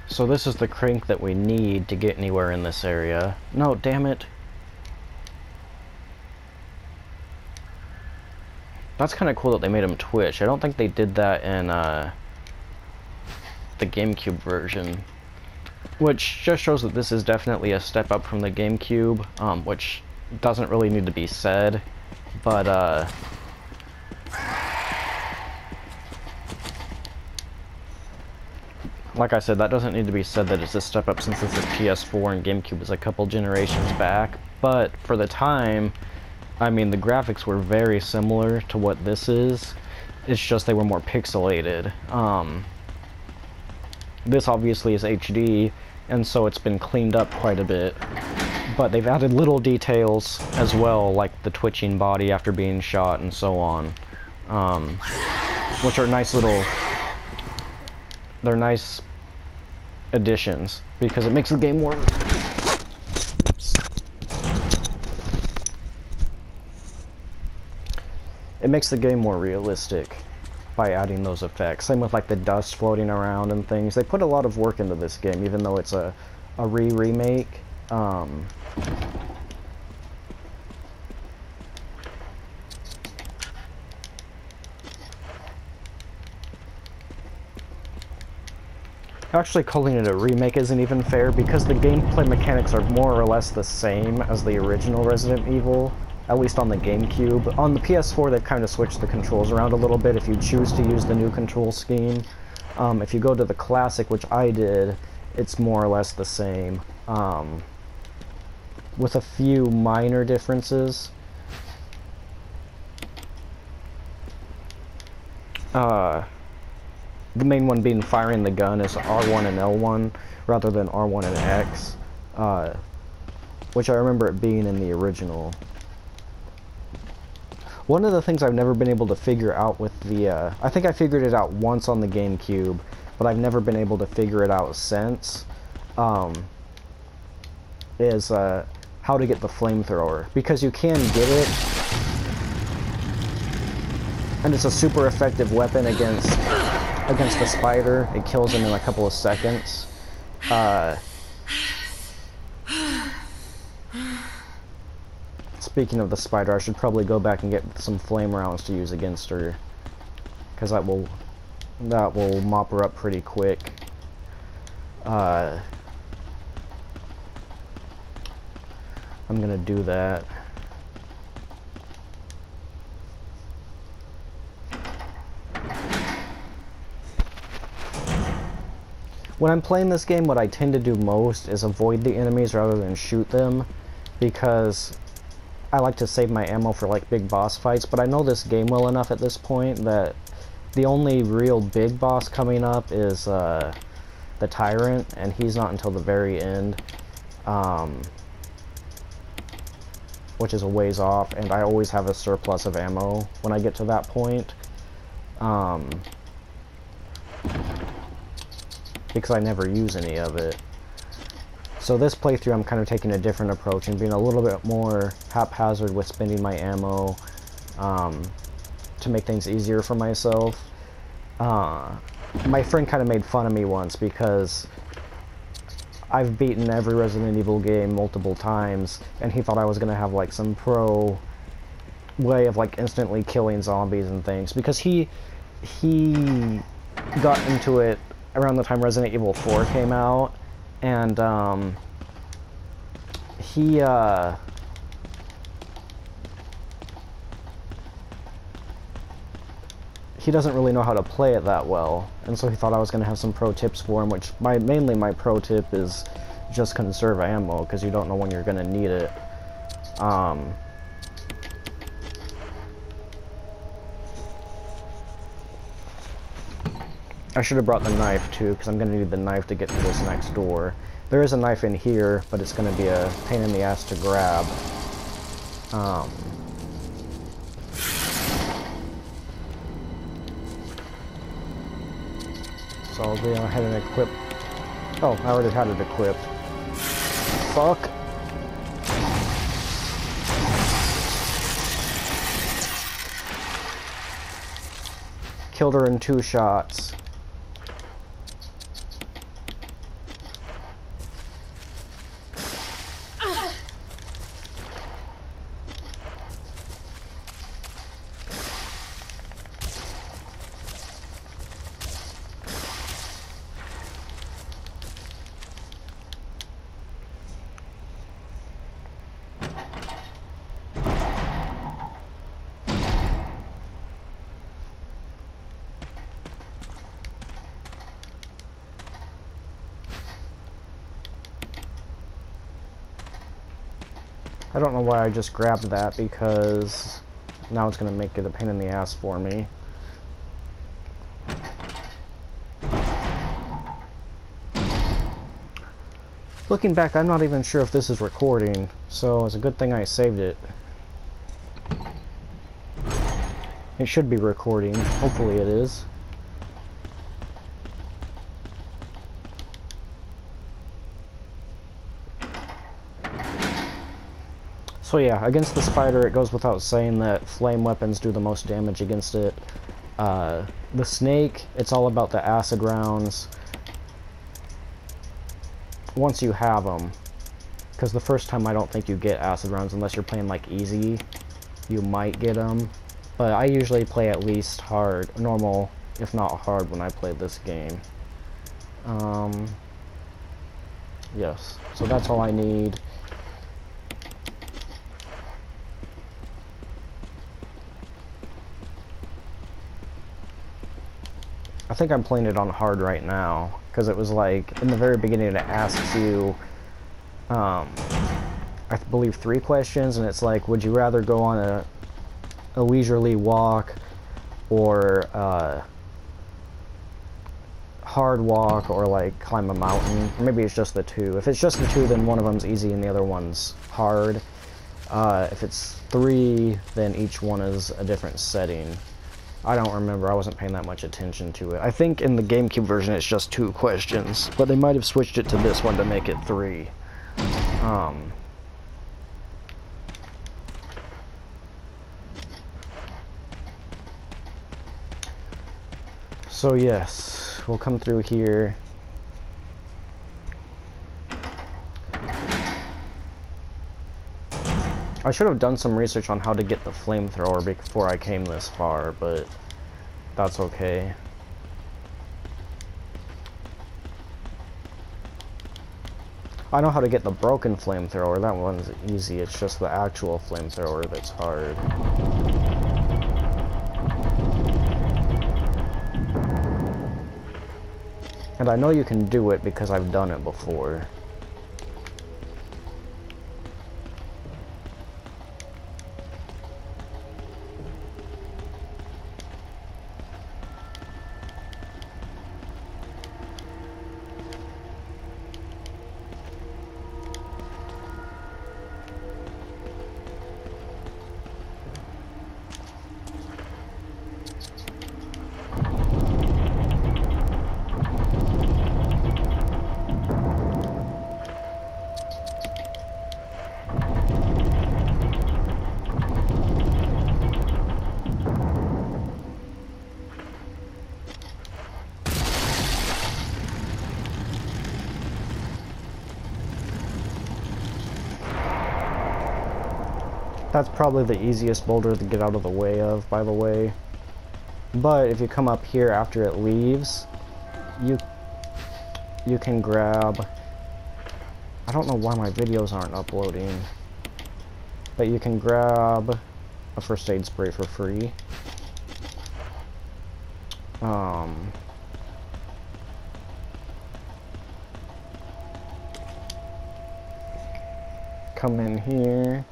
So this is the crank that we need to get anywhere in this area. No, damn it. That's kind of cool that they made him twitch. I don't think they did that in the GameCube version. Which just shows that this is definitely a step up from the GameCube, which doesn't really need to be said, but like I said, that doesn't need to be said that it's a step up since this is PS4 and GameCube is a couple generations back, but for the time, I mean, the graphics were very similar to what this is, it's just they were more pixelated. This obviously is HD, and so it's been cleaned up quite a bit, but they've added little details as well, like the twitching body after being shot and so on, which are nice little, they're nice additions, because it makes the game more, realistic by adding those effects. Same with like the dust floating around and things. They put a lot of work into this game, even though it's a remake. Actually, calling it a remake isn't even fair, because the gameplay mechanics are more or less the same as the original Resident Evil, at least on the GameCube. On the PS4, they've kind of switched the controls around a little bit if you choose to use the new control scheme. If you go to the Classic, which I did, it's more or less the same, with a few minor differences. The main one being firing the gun is R1 and L1 rather than R1 and X, which I remember it being in the original. One of the things I've never been able to figure out with the, I think I figured it out once on the GameCube, but I've never been able to figure it out since, is how to get the flamethrower. Because you can get it, and it's a super effective weapon against the spider. It kills him in a couple of seconds. Speaking of the spider, I should probably go back and get some flame rounds to use against her, because that will mop her up pretty quick. I'm gonna do that. When I'm playing this game, what I tend to do most is avoid the enemies rather than shoot them, because I like to save my ammo for like big boss fights, but I know this game well enough at this point that the only real big boss coming up is the Tyrant, and he's not until the very end, which is a ways off, and I always have a surplus of ammo when I get to that point. Because I never use any of it. So this playthrough I'm kind of taking a different approach and being a little bit more haphazard with spending my ammo to make things easier for myself. My friend kind of made fun of me once because I've beaten every Resident Evil game multiple times, and he thought I was going to have like some pro way of like instantly killing zombies and things, because he got into it around the time Resident Evil 4 came out, and he doesn't really know how to play it that well, and so he thought I was going to have some pro tips for him, which mainly my pro tip is just conserve ammo, because you don't know when you're going to need it. I should have brought the knife too, because I'm going to need the knife to get to this next door. There is a knife in here, but it's going to be a pain in the ass to grab. So I'll go ahead and equip... Oh, I already had it equipped. Fuck. Killed her in 2 shots. I don't know why I just grabbed that, because now it's going to make it a pain in the ass for me. Looking back, I'm not even sure if this is recording, so it's a good thing I saved it. It should be recording. Hopefully it is. So yeah, against the spider, it goes without saying that flame weapons do the most damage against it. The snake, it's all about the acid rounds. Once you have them, because the first time I don't think you get acid rounds unless you're playing like easy. You might get them, but I usually play at least hard, normal, if not hard, when I play this game. Yes, so that's all I need. I think I'm playing it on hard right now, because it was like, in the very beginning it asks you, I believe 3 questions, and it's like, would you rather go on a leisurely walk, or hard walk, or like climb a mountain? Or maybe it's just the 2. If it's just the 2, then one of them's easy and the other one's hard. If it's 3, then each one is a different setting. I don't remember, I wasn't paying that much attention to it. I think in the GameCube version it's just 2 questions, but they might have switched it to this one to make it 3. So yes, we'll come through here. I should have done some research on how to get the flamethrower before I came this far, but that's okay. I know how to get the broken flamethrower, that one's easy, it's just the actual flamethrower that's hard. And I know you can do it because I've done it before. That's probably the easiest boulder to get out of the way of, by the way. But if you come up here after it leaves, you can grab... I don't know why my videos aren't uploading. But you can grab a first aid spray for free. Come in here.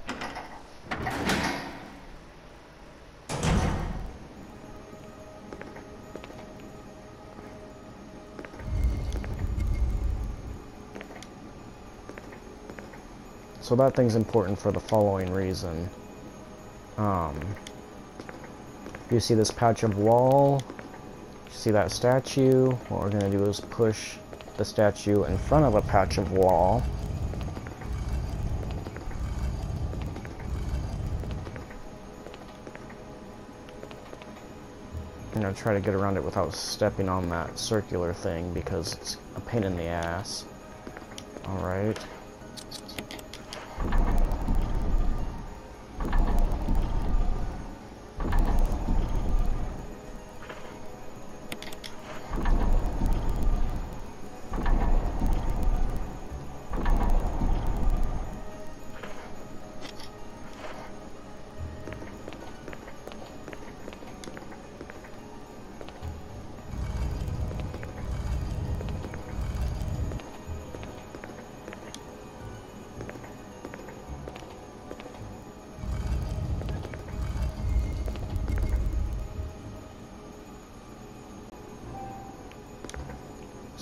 So that thing's important for the following reason. You see this patch of wall? See that statue? What we're gonna do is push the statue in front of a patch of wall. I'm gonna try to get around it without stepping on that circular thing because it's a pain in the ass. Alright.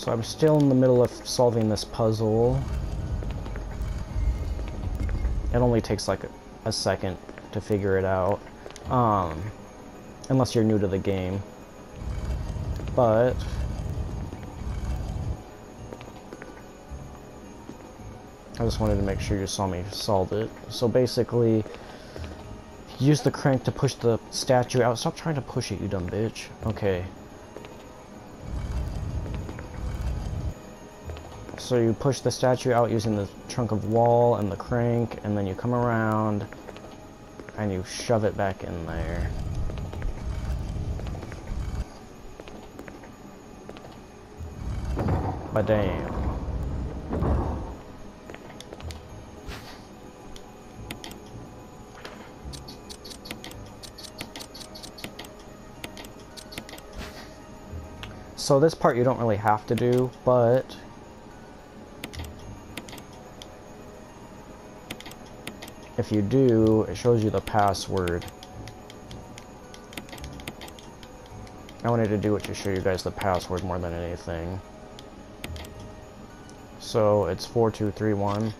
So I'm still in the middle of solving this puzzle. It only takes like a second to figure it out. Unless you're new to the game. But I just wanted to make sure you saw me solve it. So basically, use the crank to push the statue out. Stop trying to push it, you dumb bitch. Okay. So you push the statue out using the trunk of wall and the crank, and then you come around and you shove it back in there. But damn. So this part you don't really have to do, but if you do, it shows you the password. I wanted to do it to show you guys the password more than anything. So it's 4231.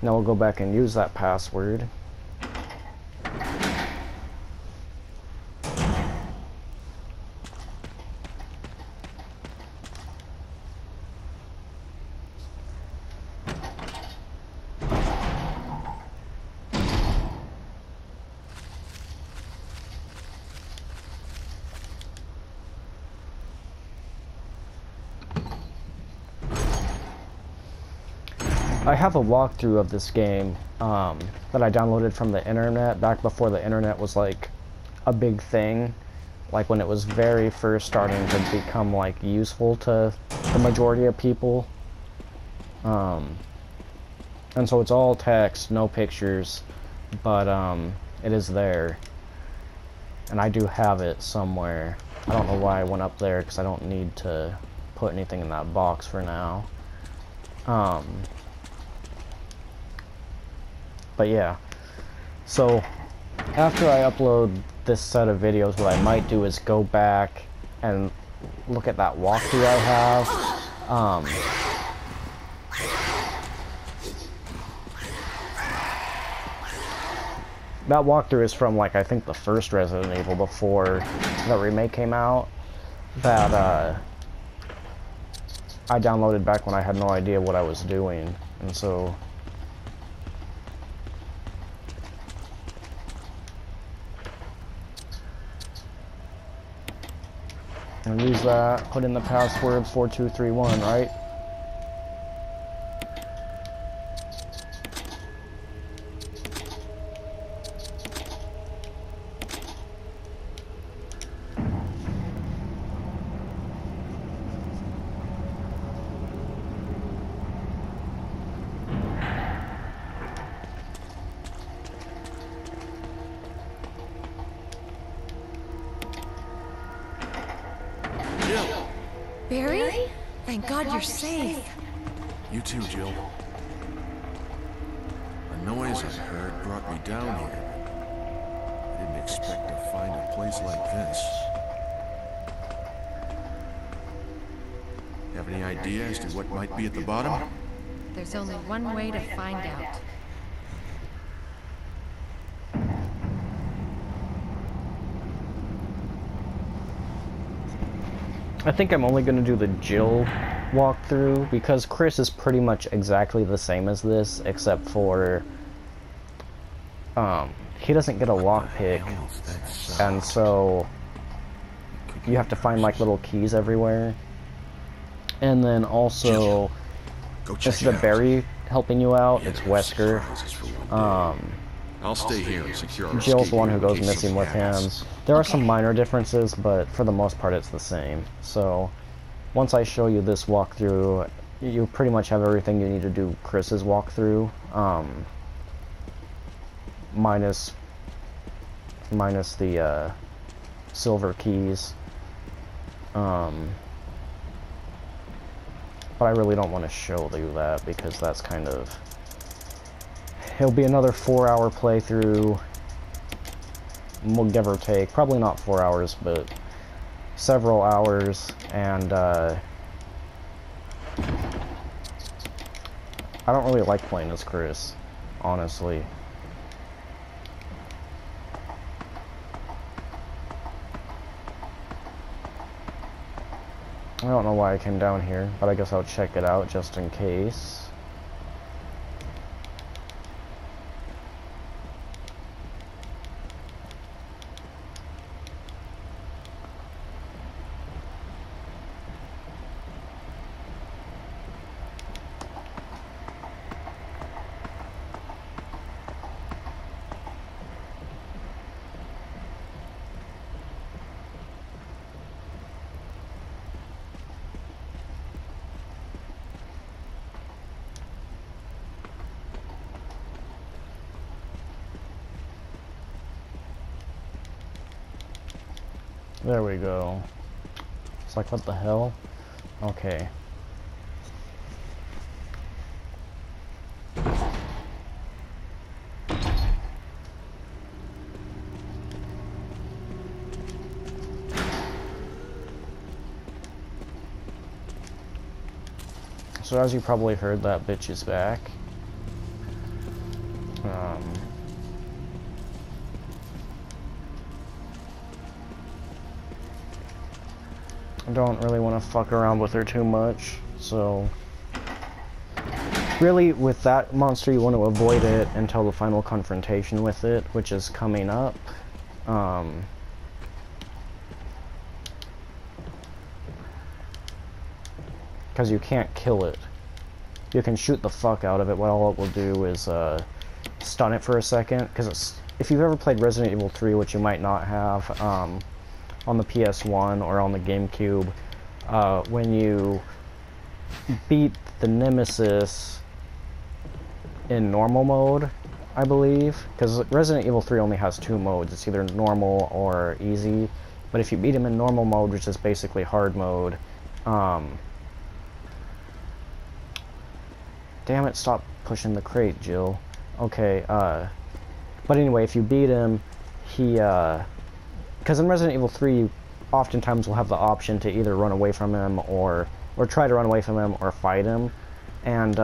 Now we'll go back and use that password. I have a walkthrough of this game that I downloaded from the internet back before the internet was like a big thing, like when it was very first starting to become like useful to the majority of people. And so it's all text, no pictures, but it is there, and I do have it somewhere. I don't know why I went up there because I don't need to put anything in that box for now. But yeah, so after I upload this set of videos, what I might do is go back and look at that walkthrough I have. That walkthrough is from, like, I think the first Resident Evil before the remake came out, that I downloaded back when I had no idea what I was doing, and so and use that, put in the password 4231, right? Barry? Thank God you're safe. You too, Jill. The noise I heard brought me down here. I didn't expect to find a place like this. Have any idea as to what might be at the bottom? There's only one way to find out. I think I'm only going to do the Jill walkthrough because Chris is pretty much exactly the same as this, except for he doesn't get a lockpick, and so you have to find like little keys everywhere. And then also, instead of Barry helping you out, it's Wesker. I'll stay here and secure our Jill's escape the one who in goes case missing something with him. happens. There are some minor differences, but for the most part it's the same. So once I show you this walkthrough, you pretty much have everything you need to do Chris's walkthrough, minus minus the silver keys. But I really don't want to show you that because that's kind of... It'll be another 4-hour playthrough, give or take. Probably not 4 hours, but several hours, and I don't really like playing as Chris, honestly. I don't know why I came down here, but I guess I'll check it out just in case. There we go. It's like, what the hell? Okay. So as you probably heard, that bitch is back. I don't really want to fuck around with her too much, so... Really, with that monster, you want to avoid it until the final confrontation with it, which is coming up. Because you can't kill it. You can shoot the fuck out of it, what all it will do is stun it for a second, because if you've ever played Resident Evil 3, which you might not have, on the PS1 or on the GameCube, when you beat the Nemesis in normal mode, I believe, because Resident Evil 3 only has 2 modes, it's either normal or easy, but if you beat him in normal mode, which is basically hard mode, damn it, stop pushing the crate, Jill. Okay, but anyway, if you beat him, he, because in Resident Evil 3, you oftentimes will have the option to either run away from him or try to run away from him or fight him. And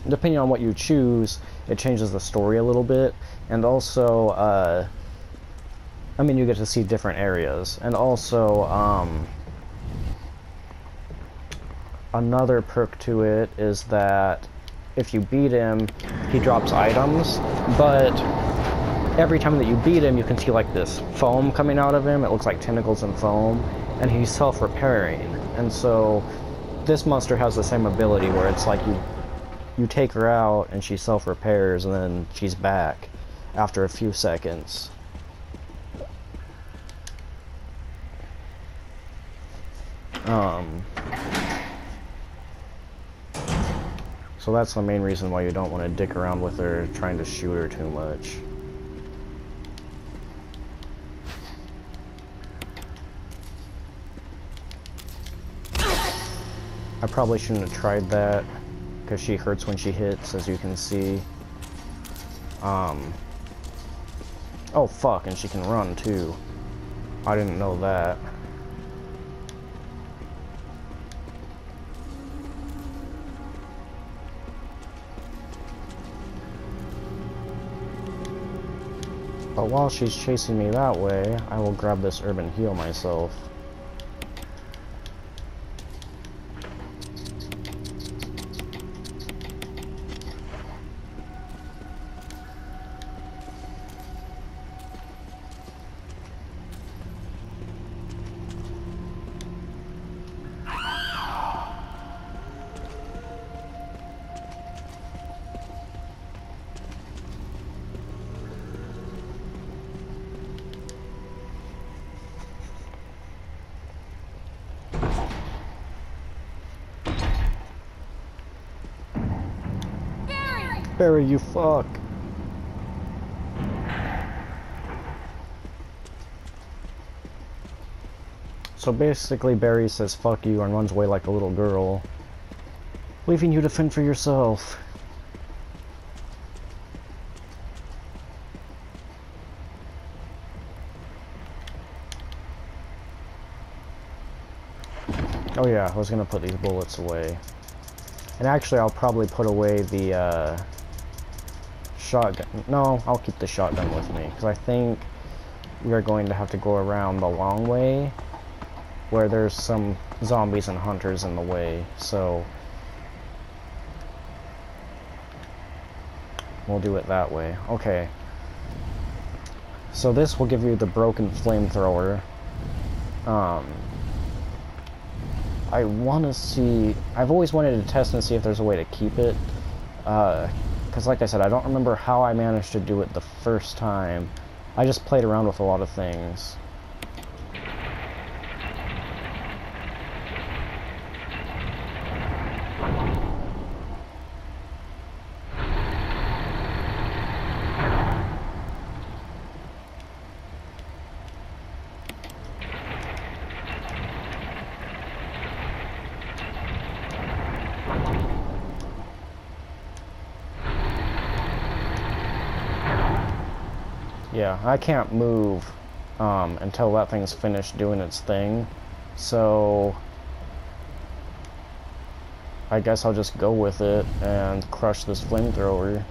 depending on what you choose, it changes the story a little bit. And also, I mean, you get to see different areas. And also, another perk to it is that if you beat him, he drops items, but every time that you beat him, you can see like this foam coming out of him. It looks like tentacles and foam, and he's self-repairing. And so this monster has the same ability where it's like you take her out and she self-repairs and then she's back after a few seconds. So that's the main reason why you don't want to dick around with her trying to shoot her too much. I probably shouldn't have tried that, because she hurts when she hits, as you can see. Oh fuck, and she can run too. I didn't know that. But while she's chasing me that way, I will grab this herb and heal myself. Barry, you fuck. So basically Barry says fuck you and runs away like a little girl, leaving you to fend for yourself. Oh yeah, I was gonna put these bullets away. And actually I'll probably put away the shotgun. No, I'll keep the shotgun with me, because I think we are going to have to go around the long way, where there's some zombies and hunters in the way, so we'll do it that way. Okay. So this will give you the broken flamethrower. I want to see... I've always wanted to test and see if there's a way to keep it. Because like I said, I don't remember how I managed to do it the first time. I just played around with a lot of things. Yeah, I can't move until that thing's finished doing its thing, so I guess I'll just go with it and crush this flamethrower.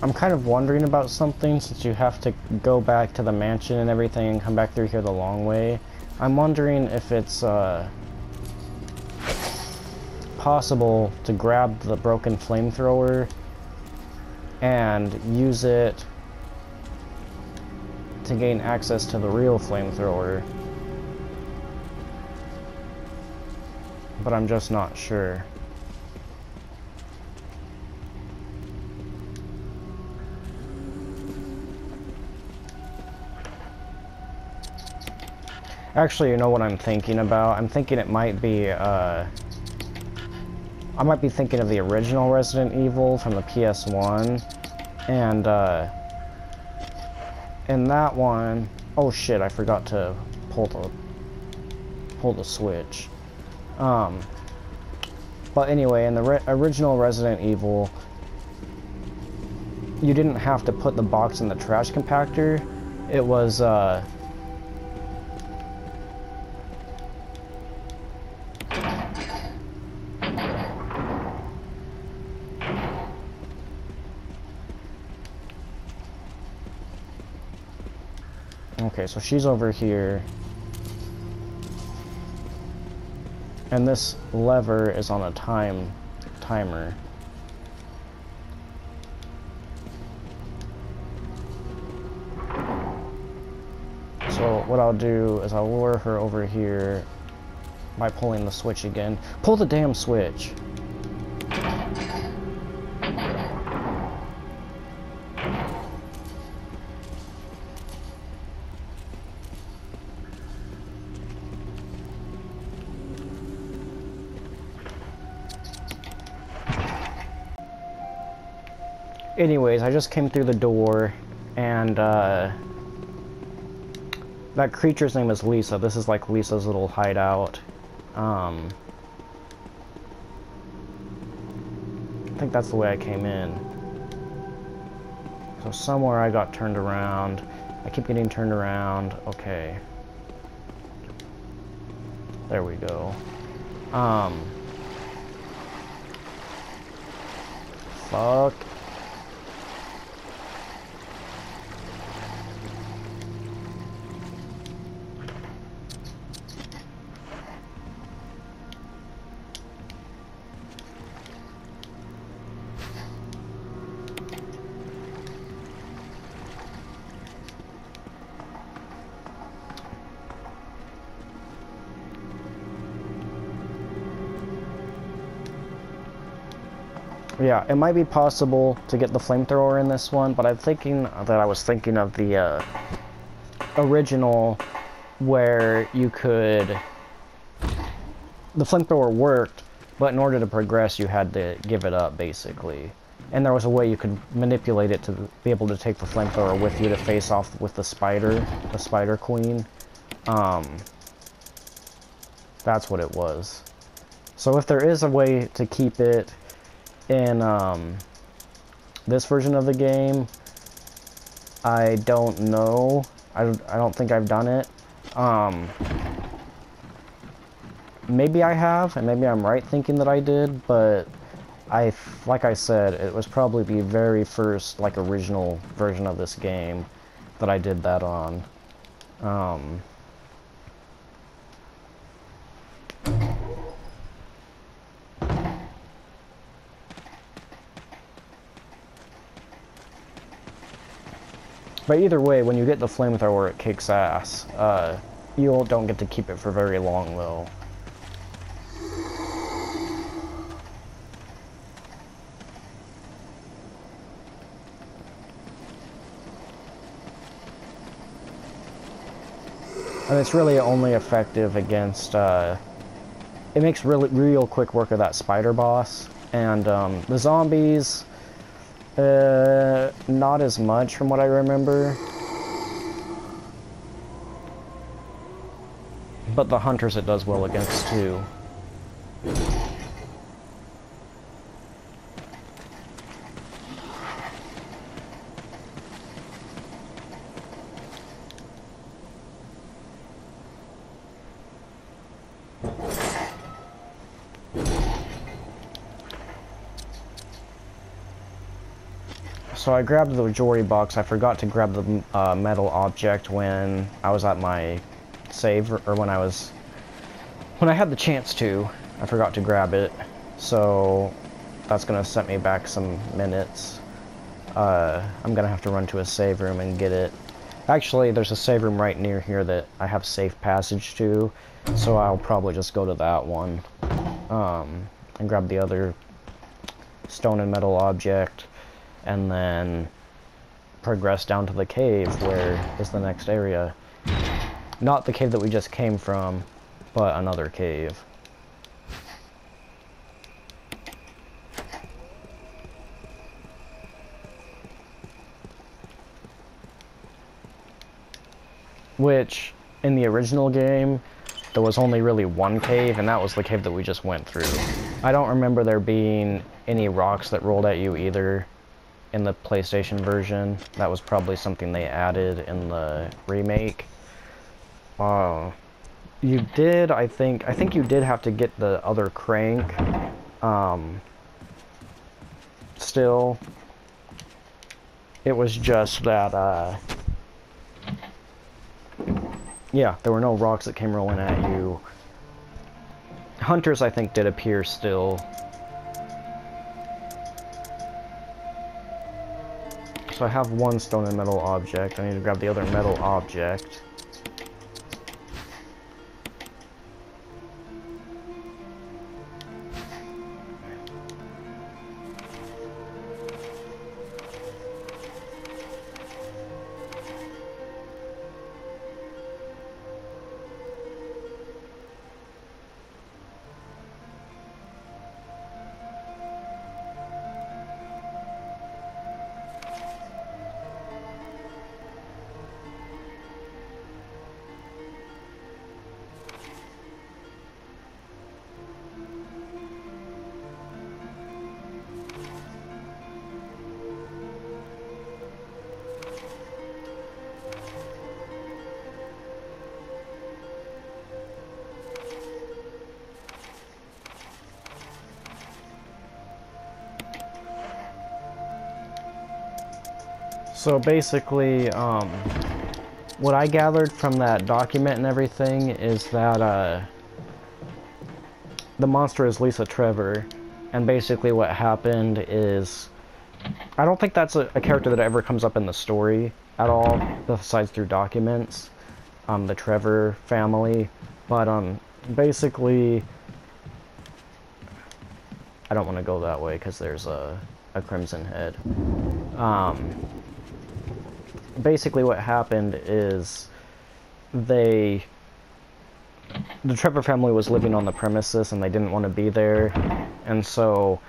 I'm kind of wondering about something, since you have to go back to the mansion and everything and come back through here the long way. I'm wondering if it's possible to grab the broken flamethrower and use it to gain access to the real flamethrower. But I'm just not sure. Actually, you know what I'm thinking about? I'm thinking it might be, I might be thinking of the original Resident Evil from the PS1, and, in that one... Oh shit, I forgot to pull the switch. But anyway, in the original Resident Evil, you didn't have to put the box in the trash compactor. It was, okay, so she's over here. And this lever is on a timer. So what I'll do is I'll lure her over here by pulling the switch again. Pull the damn switch! Anyways, I just came through the door, and That creature's name is Lisa. This is like Lisa's little hideout. I think that's the way I came in. So somewhere I got turned around. I keep getting turned around. Okay. There we go. Fuck. Yeah, it might be possible to get the flamethrower in this one, but I'm thinking that I was thinking of the original where you could... The flamethrower worked, but in order to progress you had to give it up, basically. And there was a way you could manipulate it to be able to take the flamethrower with you to face off with the Spider Queen. That's what it was. So if there is a way to keep it in this version of the game, I don't know. I don't think I've done it. Maybe I have, and maybe I'm right thinking that I did, but like I said, it was probably the very first, like, original version of this game that I did that on. But either way, when you get the flamethrower, it kicks ass. You don't get to keep it for very long, though. And it's really only effective against, it makes real quick work of that spider boss. And the zombies, not as much from what I remember. But the hunters it does well against too. So I grabbed the Jory box. I forgot to grab the metal object when I was at my save, or when I had the chance to. I forgot to grab it, so that's gonna set me back some minutes. I'm gonna have to run to a save room and get it. Actually, there's a save room right near here that I have safe passage to, so I'll probably just go to that one and grab the other stone and metal object, and then progress down to the cave, where is the next area. Not the cave that we just came from, but another cave. Which, in the original game, there was only really one cave, and that was the cave that we just went through. I don't remember there being any rocks that rolled at you either in the PlayStation version. That was probably something they added in the remake. You did, I think you did have to get the other crank, still. It was just that, yeah, there were no rocks that came rolling at you. Hunters, I think, did appear still. So I have one stone and metal object. I need to grab the other metal object. So basically, what I gathered from that document and everything is that, the monster is Lisa Trevor, and basically what happened is, I don't think that's a character that ever comes up in the story at all, besides through documents, the Trevor family, but, basically, I don't want to go that way because there's a Crimson Head. Basically what happened is the Trevor family was living on the premises and they didn't want to be there, and so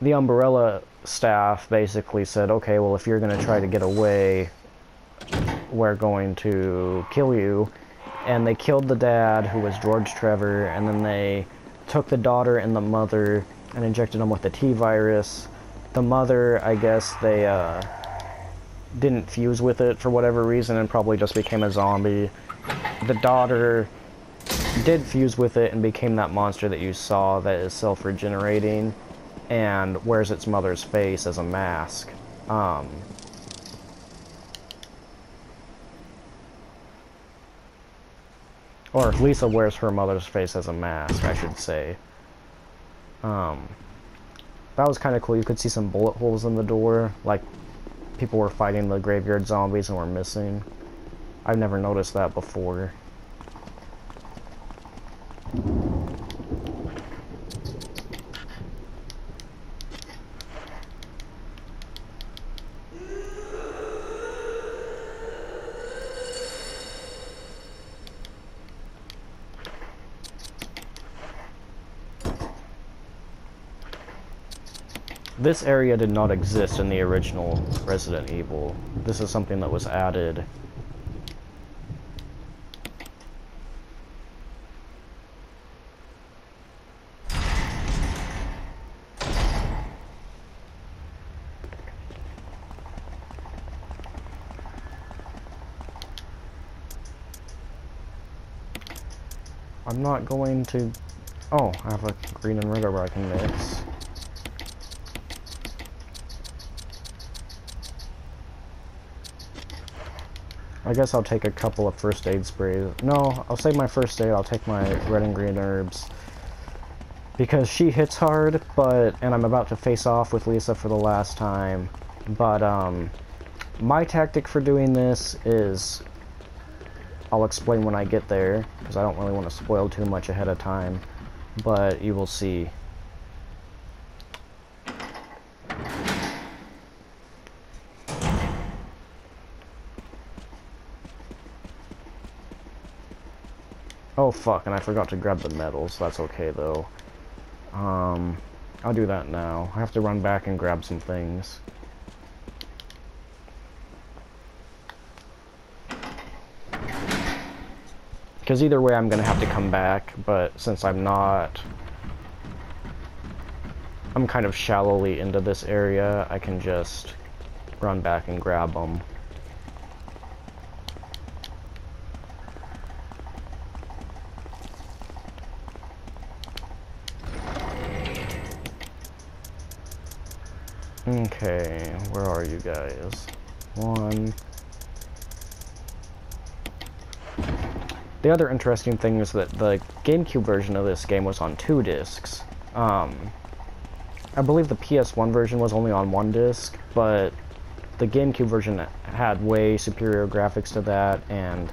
the Umbrella staff basically said, okay, well, if you're going to try to get away, we're going to kill you. And they killed the dad, who was George Trevor, and then they took the daughter and the mother and injected them with the T-virus. The mother, I guess they didn't fuse with it for whatever reason and probably just became a zombie. The daughter did fuse with it and became that monster that you saw that is self-regenerating and wears its mother's face as a mask. Or Lisa wears her mother's face as a mask, I should say. That was kind of cool. You could see some bullet holes in the door, like people were fighting the graveyard zombies and were missing. I've never noticed that before. This area did not exist in the original Resident Evil. This is something that was added. I'm not going to... Oh, I have a green and red rubber I can mix. I guess I'll take a couple of first aid sprays. No, I'll save my first aid. I'll take my red and green herbs. Because she hits hard, and I'm about to face off with Lisa for the last time. But, my tactic for doing this is... I'll explain when I get there, because I don't really want to spoil too much ahead of time. But you will see. Oh fuck, and I forgot to grab the medals. That's okay though. I'll do that now. I have to run back and grab some things. Because either way I'm gonna have to come back, but since I'm not... I'm kind of shallowly into this area, I can just run back and grab them. Okay, where are you guys? One. The other interesting thing is that the GameCube version of this game was on 2 discs. I believe the PS1 version was only on 1 disc, but the GameCube version had way superior graphics to that and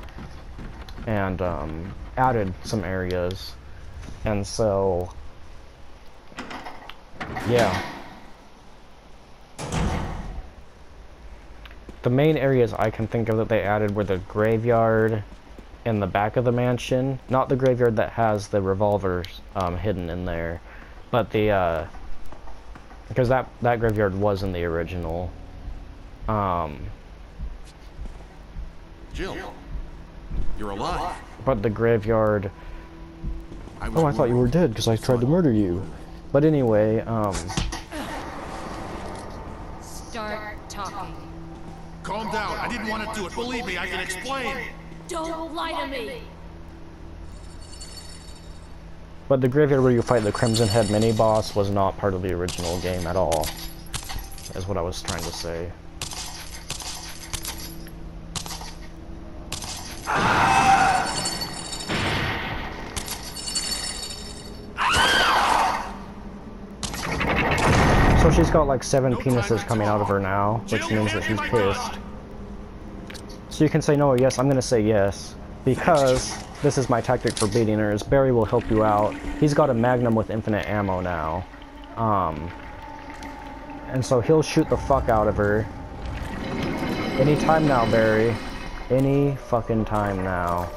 added some areas. And so, yeah. The main areas I can think of that they added were the graveyard in the back of the mansion. Not the graveyard that has the revolvers hidden in there, but the, because that graveyard was in the original. Jill, you're alive. But the graveyard... Oh, I thought you were dead because I tried to murder you. But anyway, Start talking. Calm down. I didn't want to do it. Believe me, I can explain. Don't lie to me. But the graveyard where you fight the Crimson Head mini-boss was not part of the original game at all, is what I was trying to say. So she's got like 7 penises coming out of her now, which means that she's pissed. So you can say no or yes. I'm gonna say yes, because this is my tactic for beating her, is Barry will help you out. He's got a Magnum with infinite ammo now. And so he'll shoot the fuck out of her. Anytime now, Barry. Any fucking time now.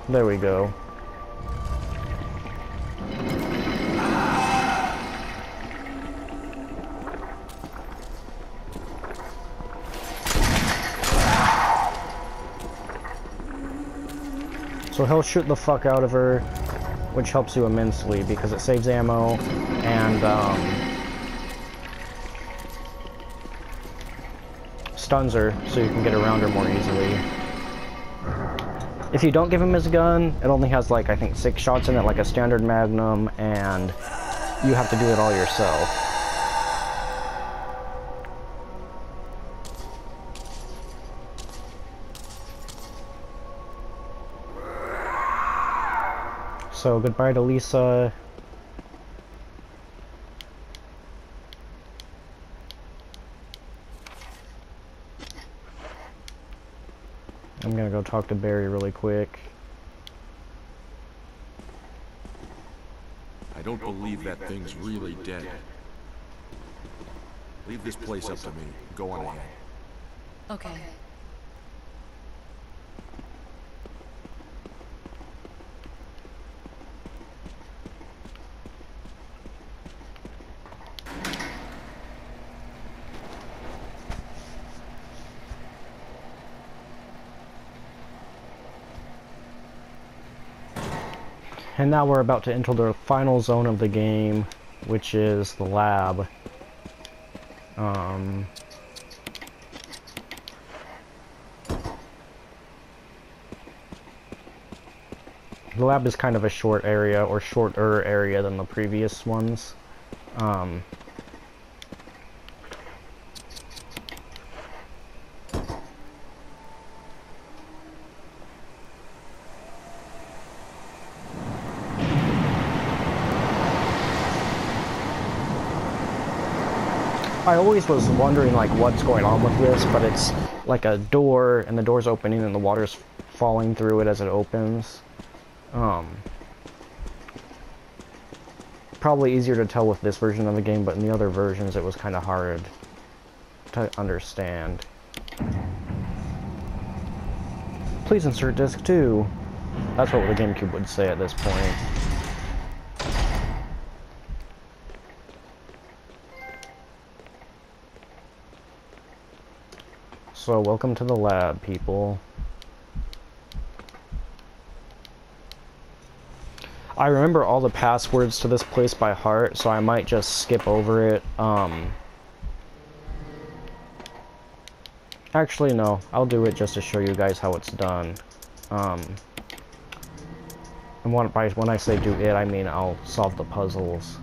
There we go. So he'll shoot the fuck out of her, which helps you immensely because it saves ammo and stuns her so you can get around her more easily. If you don't give him his gun, it only has like I think 6 shots in it, like a standard Magnum, and you have to do it all yourself. So goodbye to Lisa. I'm gonna go talk to Barry really quick. I don't believe that thing's really dead. Leave this place up to me. Go on ahead. Okay. And now we're about to enter the final zone of the game, which is the lab. The lab is kind of a short area, or shorter area than the previous ones. I always was wondering like what's going on with this, but it's like a door and the door's opening and the water's falling through it as it opens. Probably easier to tell with this version of the game, but in the other versions it was kind of hard to understand. Please insert disc 2. That's what the GameCube would say at this point. So, welcome to the lab, people. I remember all the passwords to this place by heart, so I might just skip over it. Actually, no. I'll do it just to show you guys how it's done. And when I say do it, I mean I'll solve the puzzles,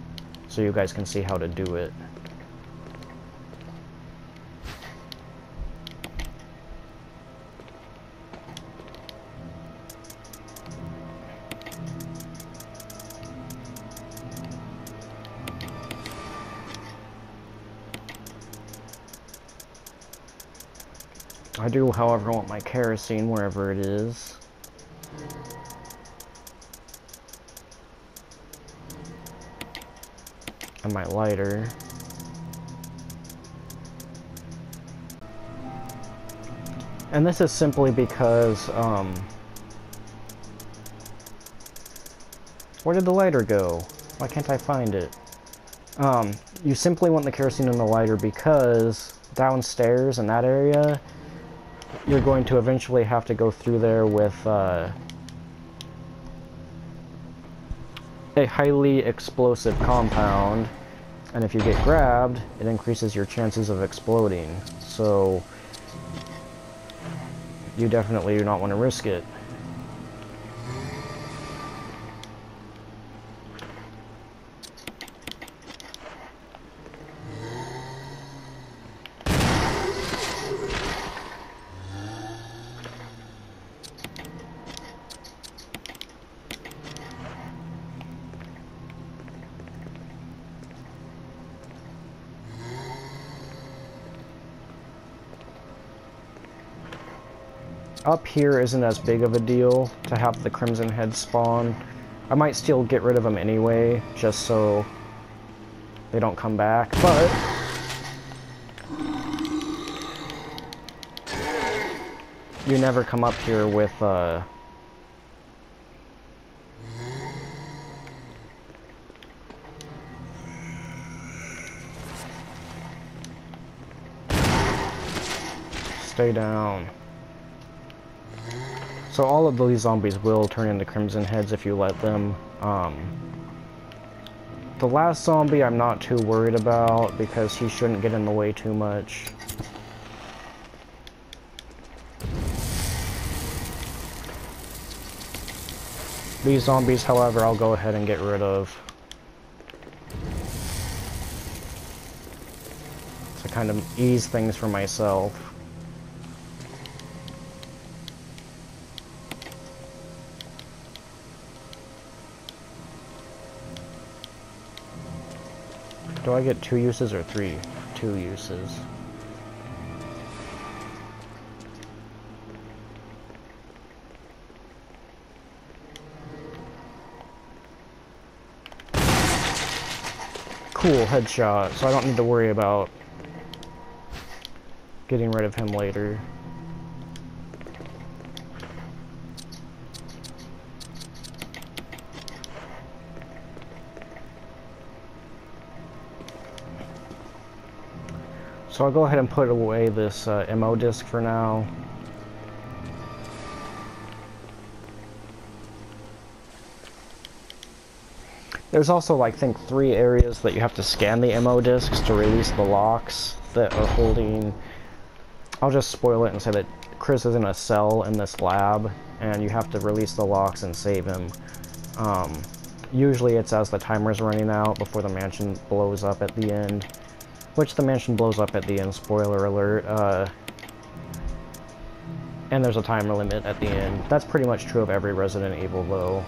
so you guys can see how to do it. I do, however, want my kerosene wherever it is. And my lighter. And this is simply because, where did the lighter go? Why can't I find it? You simply want the kerosene and the lighter because downstairs in that area, you're going to eventually have to go through there with a highly explosive compound, And if you get grabbed, it increases your chances of exploding. So you definitely do not want to risk it. Up here isn't as big of a deal to have the Crimson Head spawn. I might still get rid of them anyway, just so they don't come back, but you never come up here with stay down. So all of these zombies will turn into Crimson Heads if you let them. The last zombie I'm not too worried about because he shouldn't get in the way too much. These zombies, however, I'll go ahead and get rid of. To kind of ease things for myself. Do I get 2 uses or 3? 2 uses. Cool, headshot, so I don't need to worry about getting rid of him later. So I'll go ahead and put away this MO disc for now. There's also, like, I think 3 areas that you have to scan the MO discs to release the locks that are holding... I'll just spoil it and say that Chris is in a cell in this lab, and you have to release the locks and save him. Usually it's as the timer's running out before the mansion blows up at the end. Which the mansion blows up at the end, spoiler alert. And there's a timer limit at the end. That's pretty much true of every Resident Evil, though.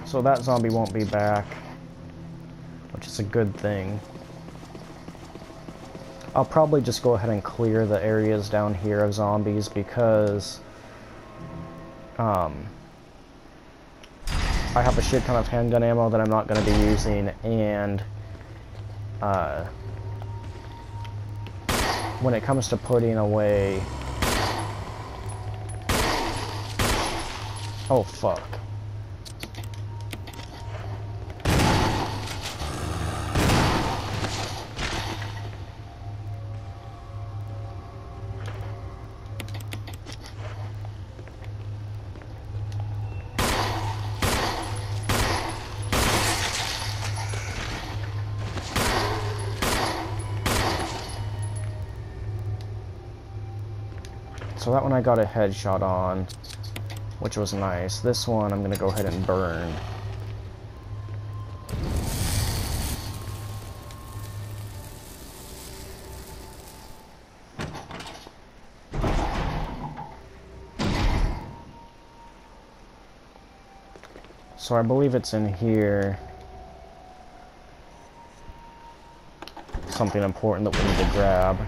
So that zombie won't be back, which is a good thing. I'll probably just go ahead and clear the areas down here of zombies because I have a shit ton of handgun ammo that I'm not going to be using, and when it comes to putting away... Oh fuck. So that one I got a headshot on, which was nice. This one I'm gonna go ahead and burn. So I believe it's in here. Something important that we need to grab.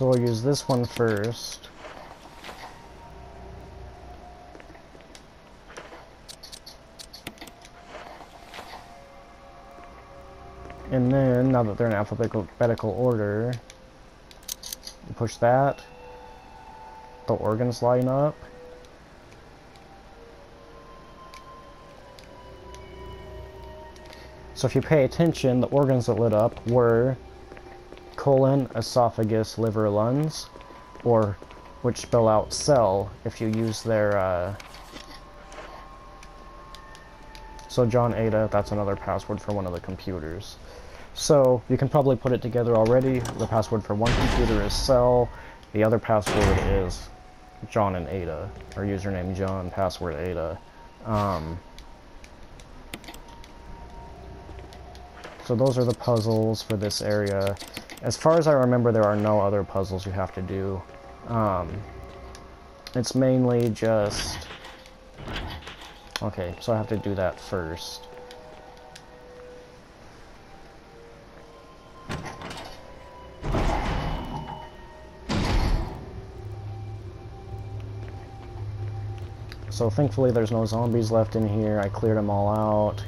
So we'll use this one first. And then, now that they're in alphabetical order, you push that, the organs line up. So if you pay attention, the organs that lit up were colon, esophagus, liver, lungs, or which spell out cell if you use their, so John Ada, that's another password for one of the computers. So you can probably put it together already. The password for one computer is cell, the other password is John and Ada, or username John, password Ada. So those are the puzzles for this area. As far as I remember, there are no other puzzles you have to do. It's mainly just... Okay, so I have to do that first. So thankfully there's no zombies left in here. I cleared them all out.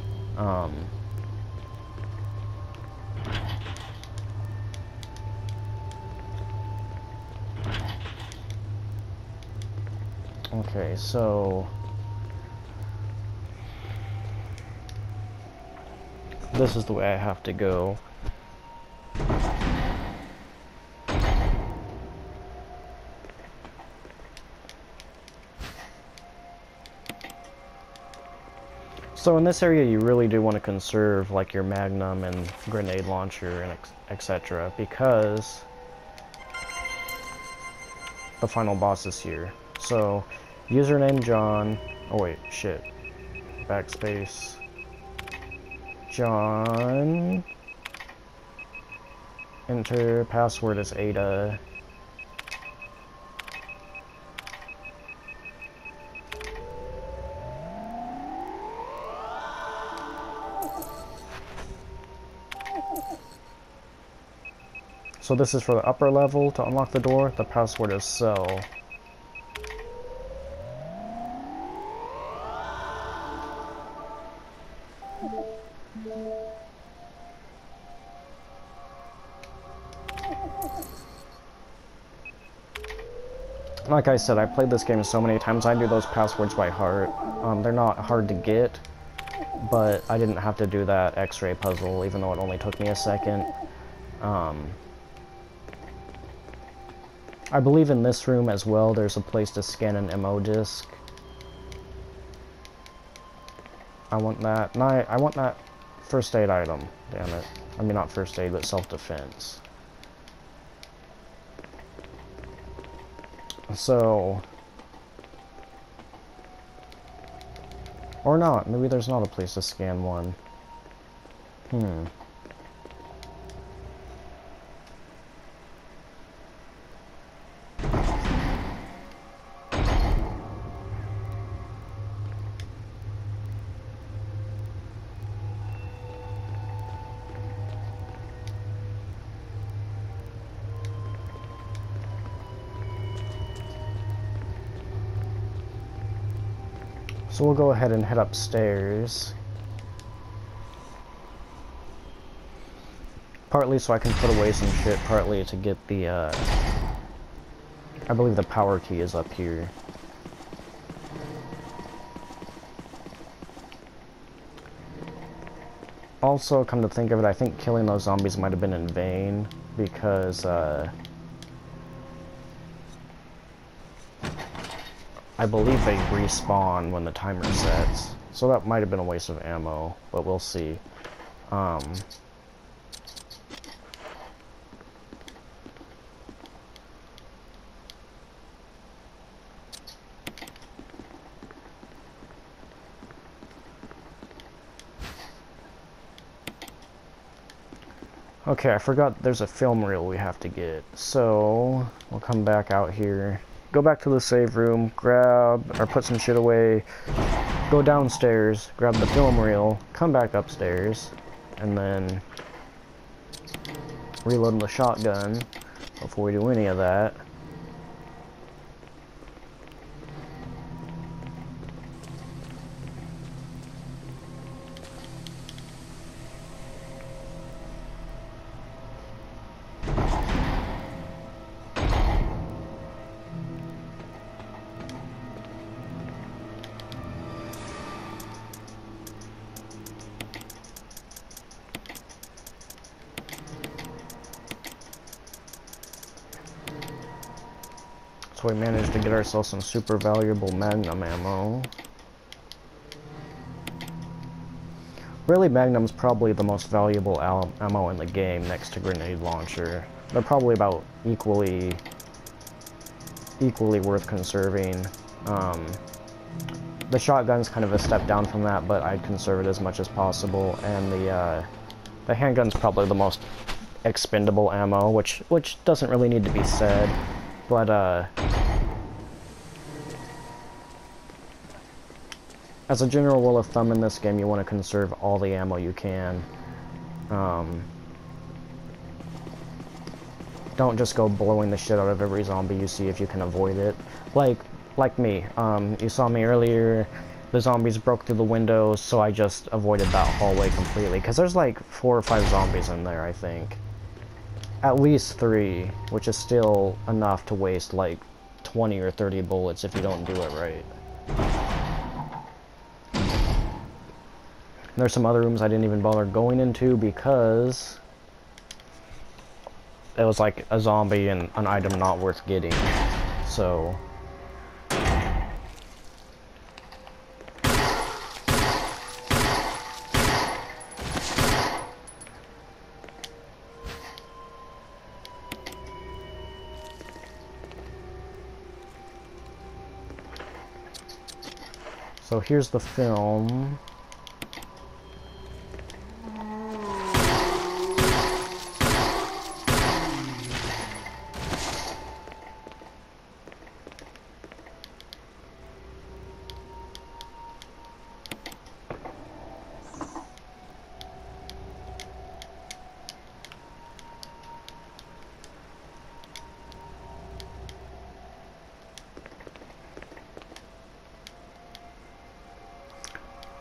Okay, so this is the way I have to go. So in this area you really do want to conserve like your magnum and grenade launcher and etc. because the final boss is here. So username John, oh wait, shit, backspace, John, enter, password is Ada. So this is for the upper level. To unlock the door, the password is cell. Like I said, I played this game so many times, I do those passwords by heart. They're not hard to get, but I didn't have to do that X-ray puzzle, even though it only took me a second. I believe in this room as well, there's a place to scan an MO disc. I want that. No, I want that first aid item, damn it. I mean, not first aid, but self-defense. So... Or not, maybe there's not a place to scan one. So we'll go ahead and head upstairs. Partly so I can put away some shit, partly to get the, I believe the power key is up here. Also, come to think of it, I think killing those zombies might have been in vain, because, I believe they respawn when the timer sets, so that might have been a waste of ammo, but we'll see. Okay, I forgot there's a film reel we have to get, so we'll come back out here. Go back to the save room, grab, or put some shit away, go downstairs, grab the film reel, come back upstairs, and then reload the shotgun, before we do any of that. So we managed to get ourselves some super valuable Magnum ammo. Really, Magnum's probably the most valuable ammo in the game next to grenade launcher. They're probably about equally worth conserving. The shotgun's kind of a step down from that, but I'd conserve it as much as possible. And the handgun's probably the most expendable ammo, which doesn't really need to be said. But as a general rule of thumb in this game, you want to conserve all the ammo you can. Don't just go blowing the shit out of every zombie you see if you can avoid it. Like me. You saw me earlier, the zombies broke through the windows, so I just avoided that hallway completely. Because there's like 4 or 5 zombies in there, I think. At least 3, which is still enough to waste like 20 or 30 bullets if you don't do it right. There's some other rooms I didn't even bother going into because it was like a zombie and an item not worth getting. So here's the film.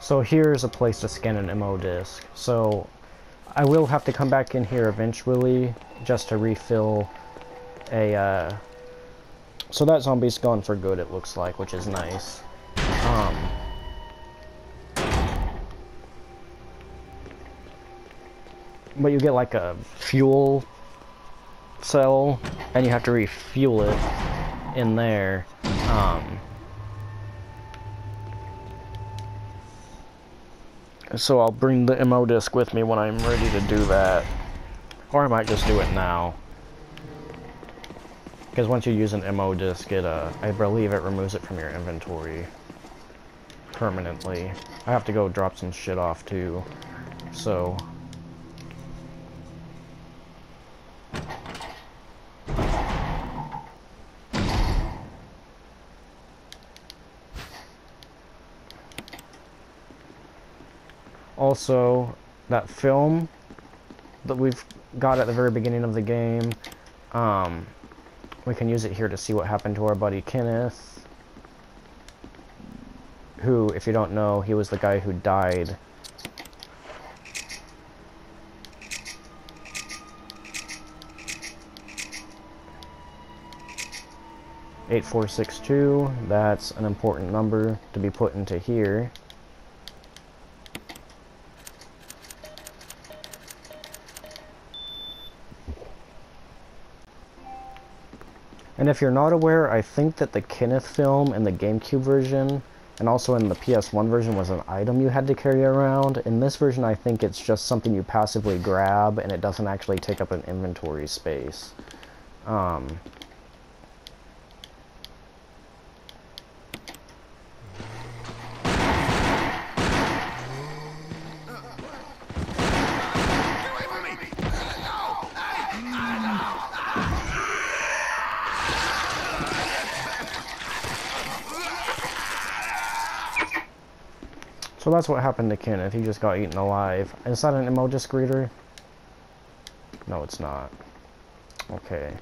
So here's a place to scan an MO disc. So I will have to come back in here eventually just to refill a so that zombie's gone for good, it looks like, which is nice. But you get like a fuel cell and you have to refuel it in there. So I'll bring the MO disc with me when I'm ready to do that. Or I might just do it now. Because once you use an MO disc, I believe it removes it from your inventory permanently. I have to go drop some shit off too, so... Also, that film that we've got at the very beginning of the game, we can use it here to see what happened to our buddy Kenneth, who, if you don't know, he was the guy who died. $8462, that's an important number to be put into here. And if you're not aware, I think that the Kenneth film in the GameCube version, and also in the PS1 version, was an item you had to carry around. In this version, I think it's just something you passively grab, and it doesn't actually take up an inventory space. So that's what happened to Kenneth. He just got eaten alive. Is that an MO disc reader? No, it's not. Okay.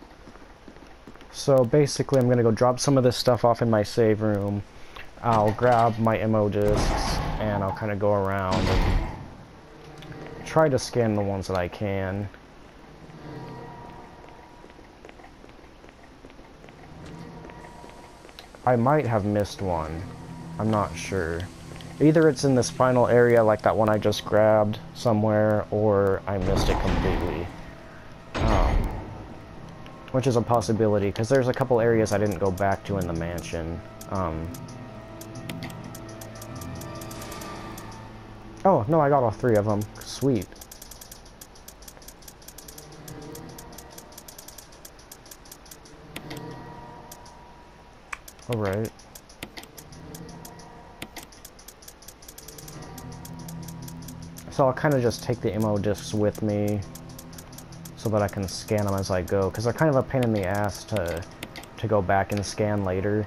So basically I'm gonna go drop some of this stuff off in my save room. I'll grab my ammo discs and I'll kind of go around and try to scan the ones that I can. I might have missed one. I'm not sure. Either it's in this final area like that one I just grabbed somewhere, or I missed it completely. Which is a possibility, because there's a couple areas I didn't go back to in the mansion. Oh, no, I got all 3 of them. Sweet. Alright. So I'll kind of just take the ammo discs with me so that I can scan them as I go, because they're kind of a pain in the ass to go back and scan later.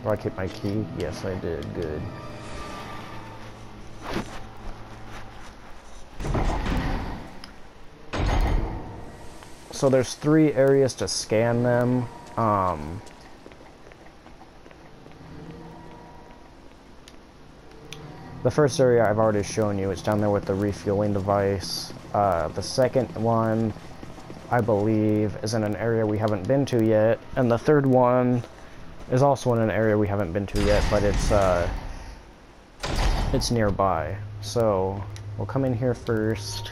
Do I keep my key? Yes, I did. Good. So there's 3 areas to scan them. The first area I've already shown you. It's down there with the refueling device. The second one, I believe, is in an area we haven't been to yet. And the third one is also in an area we haven't been to yet, but it's nearby. So we'll come in here first.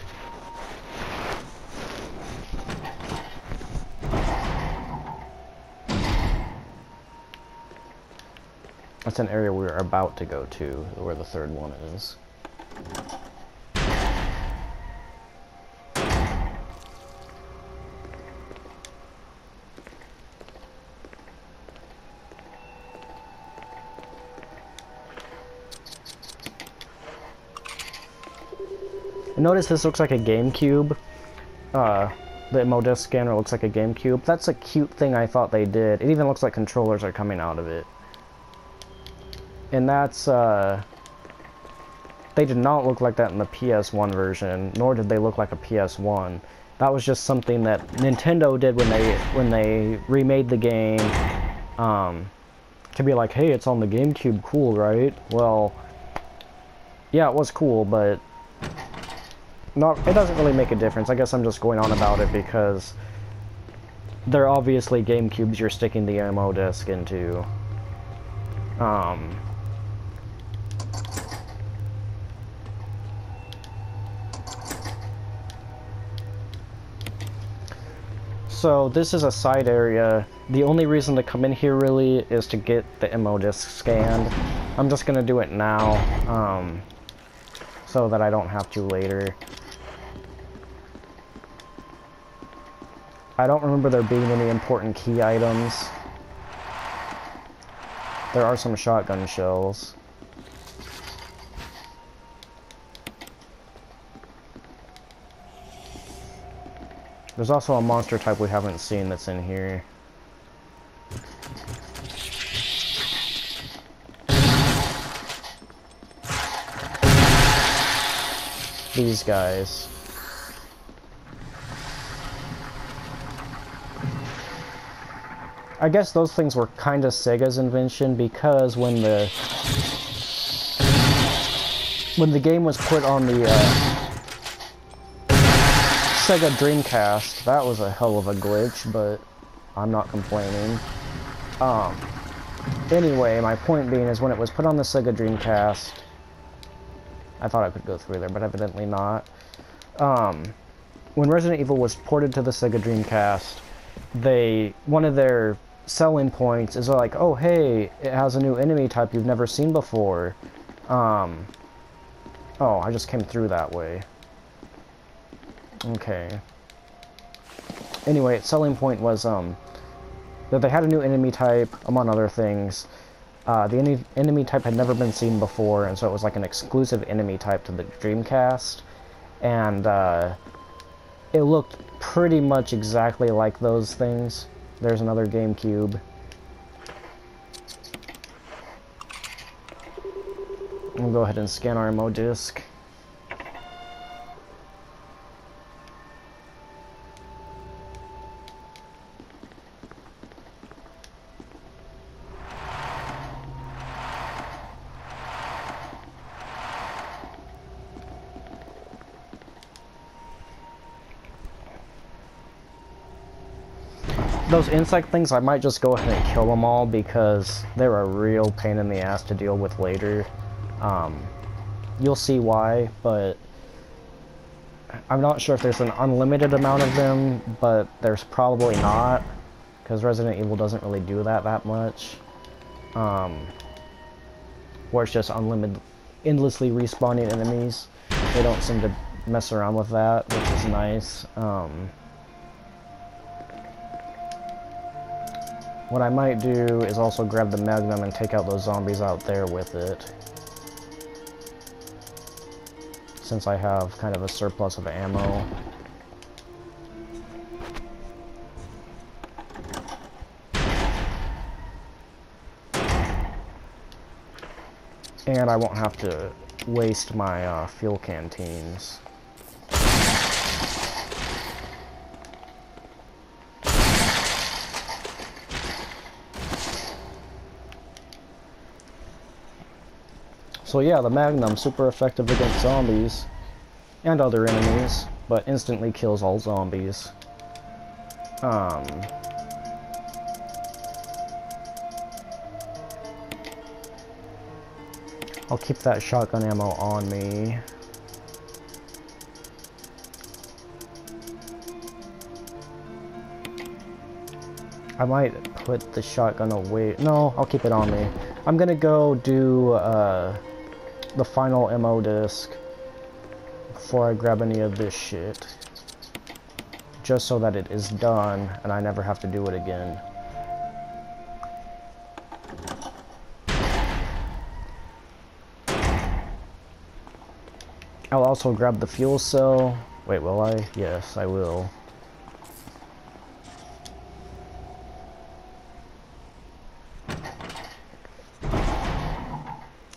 That's an area we're about to go to, where the third one is. Notice this looks like a GameCube. The ammo disc scanner looks like a GameCube. That's a cute thing I thought they did. It even looks like controllers are coming out of it. And that's, they did not look like that in the PS1 version, nor did they look like a PS1. That was just something that Nintendo did when they remade the game, to be like, hey, it's on the GameCube, cool, right? Well, yeah, it was cool, but it doesn't really make a difference. I guess I'm just going on about it because they're obviously GameCubes you're sticking the ammo disc into. So this is a side area. The only reason to come in here really is to get the ammo disc scanned. I'm just gonna do it now, so that I don't have to later. I don't remember there being any important key items. There are some shotgun shells. There's also a monster type we haven't seen that's in here. These guys. I guess those things were kind of Sega's invention, because when the game was put on the Sega Dreamcast, that was a hell of a glitch, but I'm not complaining. Anyway, my point being is when it was put on the Sega Dreamcast, I thought I could go through there, but evidently not. When Resident Evil was ported to the Sega Dreamcast, one of their selling points is like, oh hey, it has a new enemy type you've never seen before. Oh, I just came through that way. Okay. Anyway, its selling point was that they had a new enemy type, among other things. The enemy type had never been seen before, and so it was like an exclusive enemy type to the Dreamcast. And it looked pretty much exactly like those things. There's another GameCube. We'll go ahead and scan our ammo disc. Those insect things, I might just go ahead and kill them all because they're a real pain in the ass to deal with later. You'll see why, but I'm not sure if there's an unlimited amount of them, but there's probably not, because Resident Evil doesn't really do that much. Where it's just unlimited, endlessly respawning enemies. They don't seem to mess around with that, which is nice. What I might do is also grab the Magnum and take out those zombies out there with it, since I have kind of a surplus of ammo. And I won't have to waste my fuel canteens. So yeah, the Magnum, super effective against zombies and other enemies, but instantly kills all zombies. I'll keep that shotgun ammo on me. I might put the shotgun away. No, I'll keep it on me. I'm gonna go do the final ammo disc before I grab any of this shit. Just so that it is done and I never have to do it again. I'll also grab the fuel cell. Wait, will I? Yes, I will.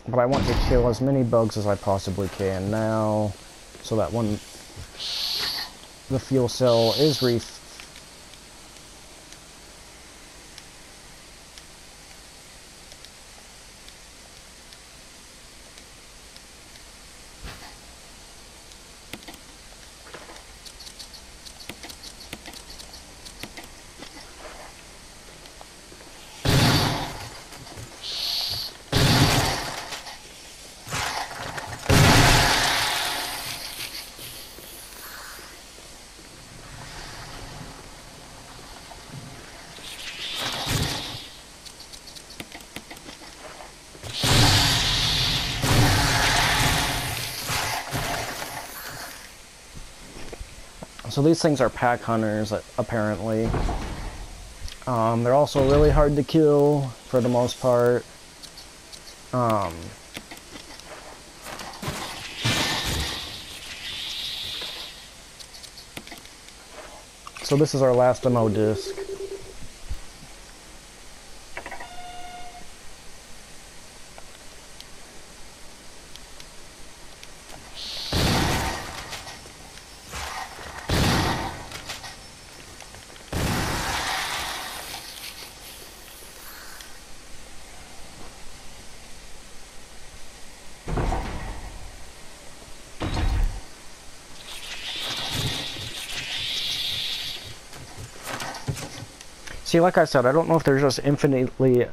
But I want to kill as many bugs as I possibly can now, so that when the fuel cell is So these things are pack hunters, apparently. They're also really hard to kill, for the most part. So this is our last ammo disc. See, like I said, I don't know if there's just infinitely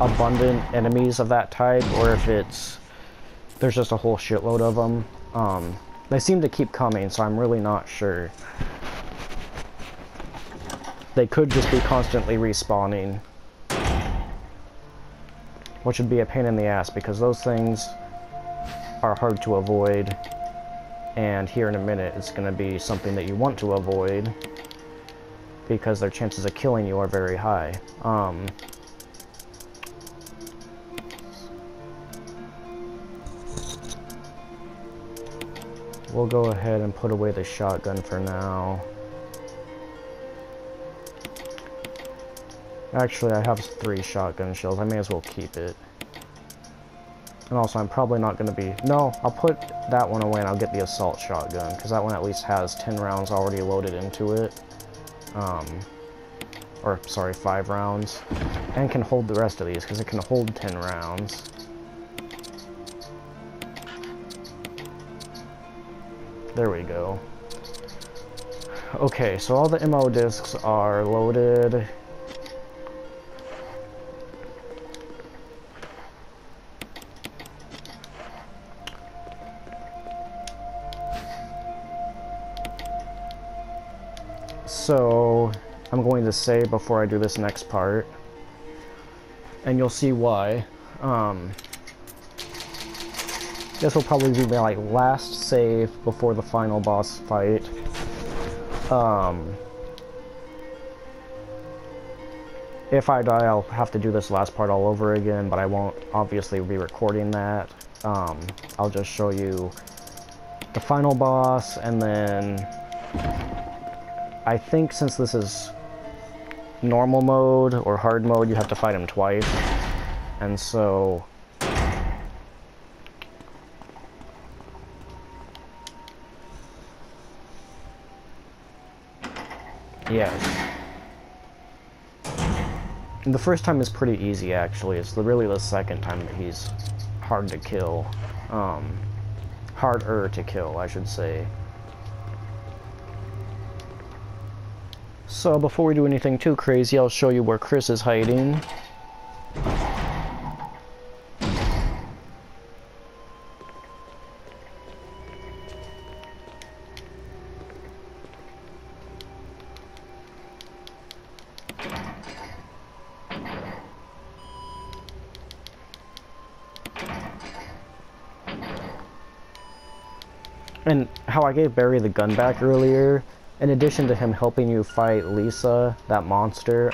abundant enemies of that type, or if there's just a whole shitload of them. They seem to keep coming, so I'm really not sure. They could just be constantly respawning, which would be a pain in the ass, because those things are hard to avoid, and here in a minute it's going to be something that you want to avoid, because their chances of killing you are very high. We'll go ahead and put away the shotgun for now. Actually, I have 3 shotgun shells. I may as well keep it. And also, I'm probably not going to be... No, I'll put that one away and I'll get the assault shotgun, because that one at least has 10 rounds already loaded into it. Or, sorry, 5 rounds. And can hold the rest of these, because it can hold 10 rounds. There we go. Okay, so all the MO discs are loaded. So I'm going to save before I do this next part, and you'll see why. This will probably be my like last save before the final boss fight. If I die, I'll have to do this last part all over again, but I won't obviously be recording that. I'll just show you the final boss, and then I think since this is normal mode or hard mode, you have to fight him twice, and so yes. And the first time is pretty easy, actually. It's really the second time that he's hard to kill. Harder to kill, I should say. So before we do anything too crazy, I'll show you where Chris is hiding. And how I gave Barry the gun back earlier, in addition to him helping you fight Lisa, that monster,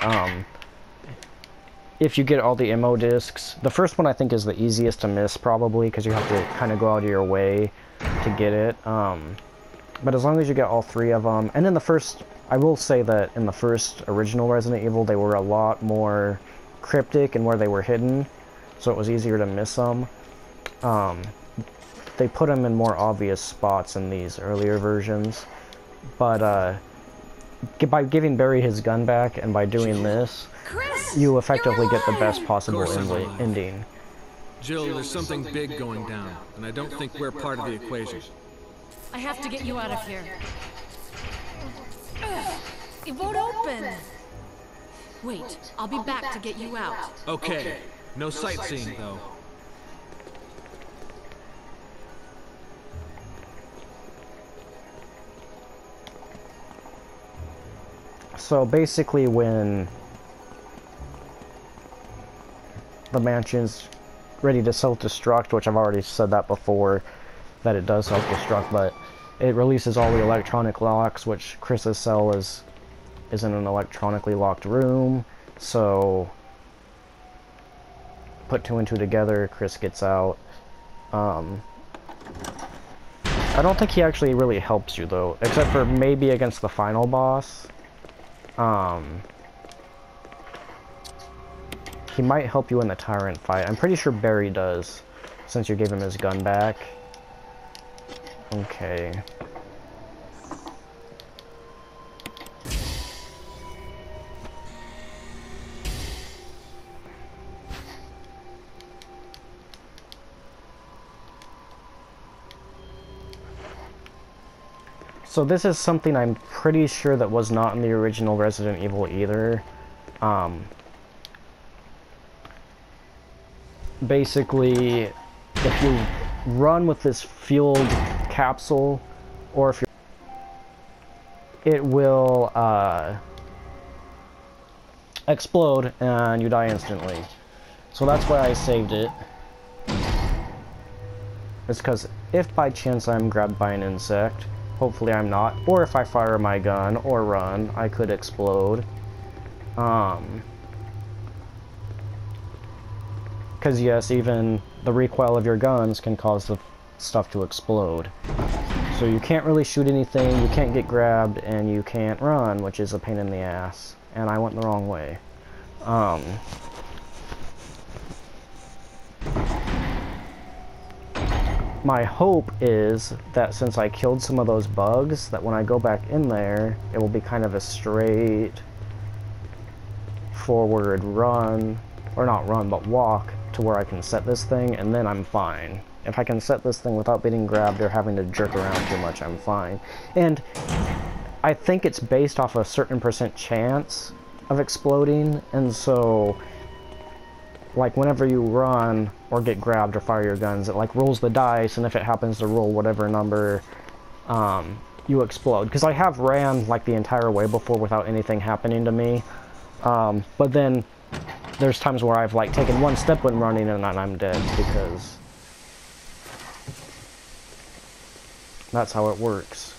if you get all the ammo discs, the first one I think is the easiest to miss probably, because you have to kind of go out of your way to get it. But as long as you get all 3 of them, and in the first, I will say that in the first original Resident Evil, they were a lot more cryptic in where they were hidden, so it was easier to miss them. They put them in more obvious spots in these earlier versions, but by giving Barry his gun back and by doing this, Chris, you effectively get the best possible ending. Jill, there's something big going down, and I don't think we're part of the equation. I have to get you out of here. It won't open. Wait, I'll be back to get you out. Okay, no sightseeing though. So basically when the mansion's ready to self-destruct, which I've already said that before, that it does self-destruct, but it releases all the electronic locks, which Chris's cell is in an electronically locked room, so put 2 and 2 together, Chris gets out. I don't think he actually really helps you though, except for maybe against the final boss. He might help you in the Tyrant fight. I'm pretty sure Barry does, since you gave him his gun back. Okay. So this is something I'm pretty sure that was not in the original Resident Evil either. Basically, if you run with this fueled capsule, or if it will explode and you die instantly. So that's why I saved it. It's because if by chance I'm grabbed by an insect, hopefully I'm not, or if I fire my gun or run, I could explode. Because yes, even the recoil of your guns can cause the stuff to explode. So you can't really shoot anything, you can't get grabbed, and you can't run, which is a pain in the ass. And I went the wrong way. My hope is that since I killed some of those bugs, that when I go back in there, it will be kind of a straight forward run, or not run, but walk to where I can set this thing, and then I'm fine. If I can set this thing without getting grabbed or having to jerk around too much, I'm fine. And I think it's based off a certain % chance of exploding, and so like whenever you run or get grabbed or fire your guns, it like rolls the dice, and if it happens to roll whatever number, you explode. Because I have ran like the entire way before without anything happening to me, but then there's times where I've like taken one step when running and then I'm dead, because that's how it works.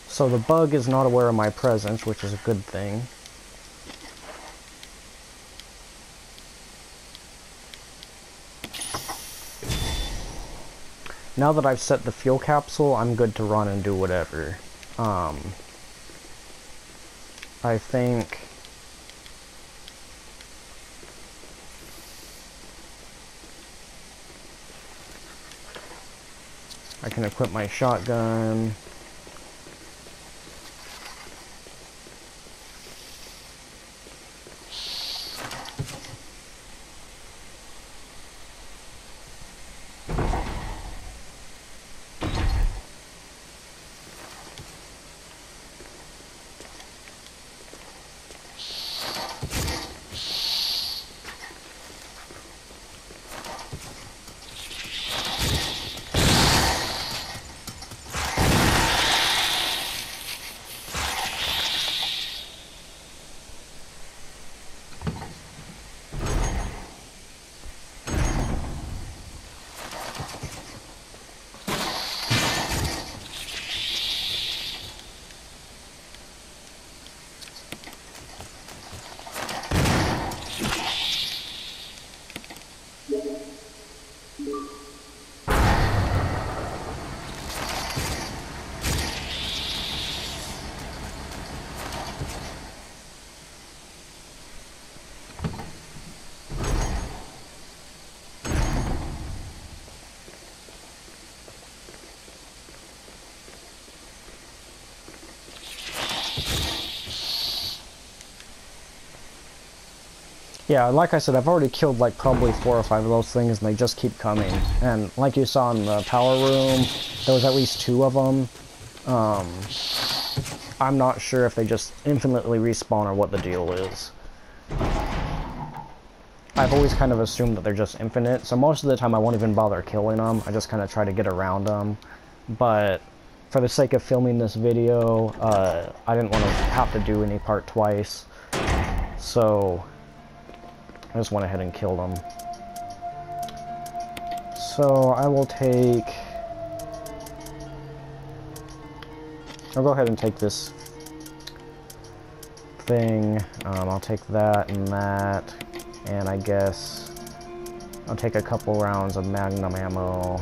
So the bug is not aware of my presence, which is a good thing. Now that I've set the fuel capsule, I'm good to run and do whatever. I think I can equip my shotgun. Yeah, like I said, I've already killed like probably 4 or 5 of those things, and they just keep coming. And like you saw in the power room, there was at least 2 of them. I'm not sure if they just infinitely respawn or what the deal is. I've always kind of assumed that they're just infinite, so most of the time I won't even bother killing them. I just kind of try to get around them. But for the sake of filming this video, I didn't want to have to do any part twice. So I just went ahead and killed them. So I will take... I'll go ahead and take this thing. I'll take that and that. And I guess I'll take a couple rounds of Magnum ammo.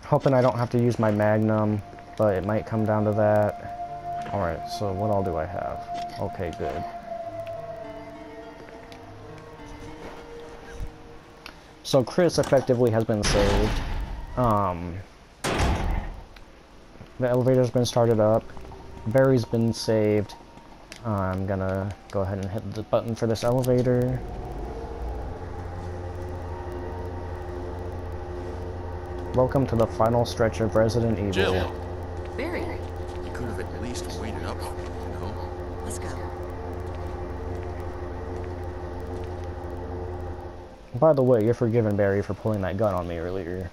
Hoping I don't have to use my Magnum, but it might come down to that. Alright, so what all do I have? Okay, good. So Chris effectively has been saved. The elevator's been started up. Barry's been saved. I'm gonna go ahead and hit the button for this elevator. Welcome to the final stretch of Resident Evil. Jill! Barry, You could have at least waited up, you know? let's go. By the way, you're forgiven, Barry, for pulling that gun on me earlier.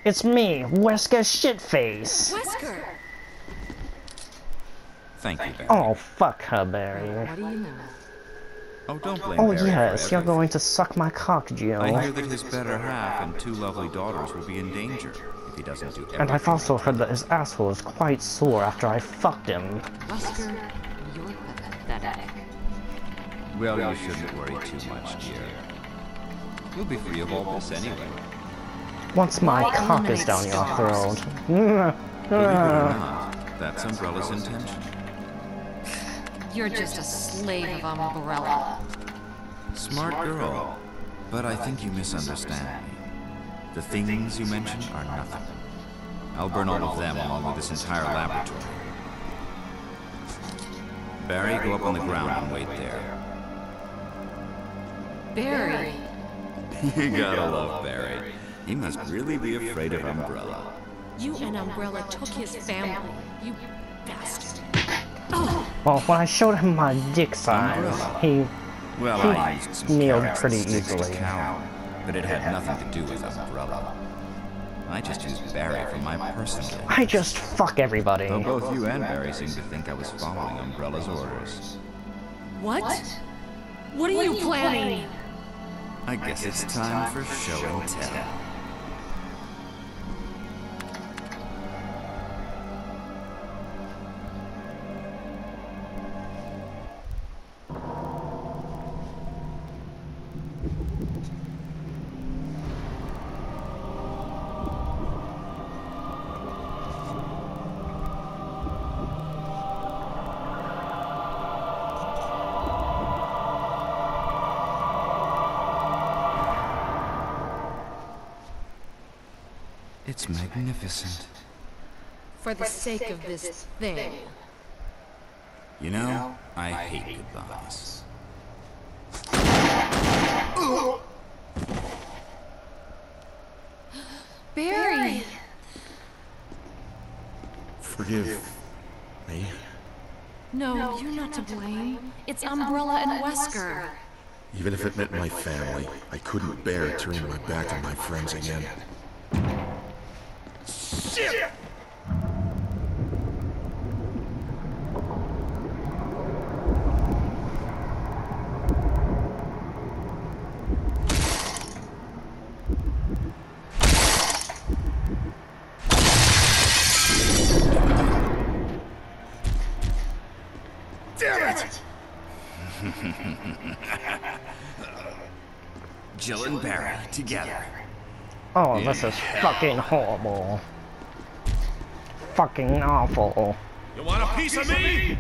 It's me, Wesker Shitface! Wesker! Thank you, Barry. Oh, fuck her, Barry. What do you know? Oh, don't blame Oh Barry for yes, you're everything. going to suck my cock, Jill. I hear that his better half and 2 lovely daughters will be in danger if he doesn't do everything. And I've also heard that his asshole is quite sore after I fucked him. Wesker, you're pathetic. Well, you shouldn't worry too much, dear. You'll be free of all this anyway. Once my cock is down your throat. Believe it or not, that's Umbrella's intention. You're just a slave of Umbrella. Smart girl. But I think you misunderstand me. The things you mentioned are nothing. I'll burn all of them along with this entire laboratory. Barry, go up on the ground and wait there. Barry. You gotta love Barry. He must really be afraid of Umbrella. You and Umbrella took his family. You bastard. Well, when I showed him my dick size, he Well, I used some kneeled carrots pretty and sticks to easily. cow, but it had nothing to do with Umbrella. I just used Barry for my personal gain. I just fuck everybody. Though both you and Barry seem to think I was following Umbrella's orders. What? What are you planning? I guess it's time for show and tell. It's magnificent. For the sake of this thing. You know, I hate goodbyes. Barry! Forgive me. No, you're not to blame. It's Umbrella and Wesker. Even if it meant my family, I couldn't bear turning my back on my friends again. Shit! Damn it! Jill and Barry together. Oh, this is fucking horrible. Fucking awful. You want a piece of me?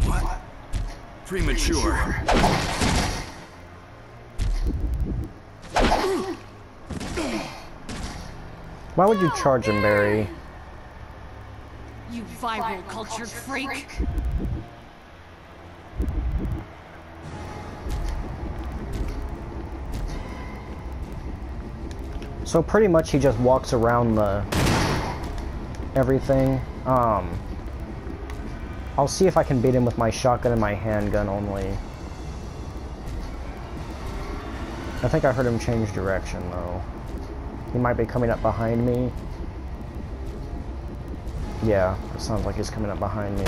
What? Premature. Why would you charge him, Barry? You viral cultured freak. So pretty much he just walks around the everything. I'll see if I can beat him with my shotgun and my handgun only. I think I heard him change direction though. He might be coming up behind me. Yeah, it sounds like he's coming up behind me.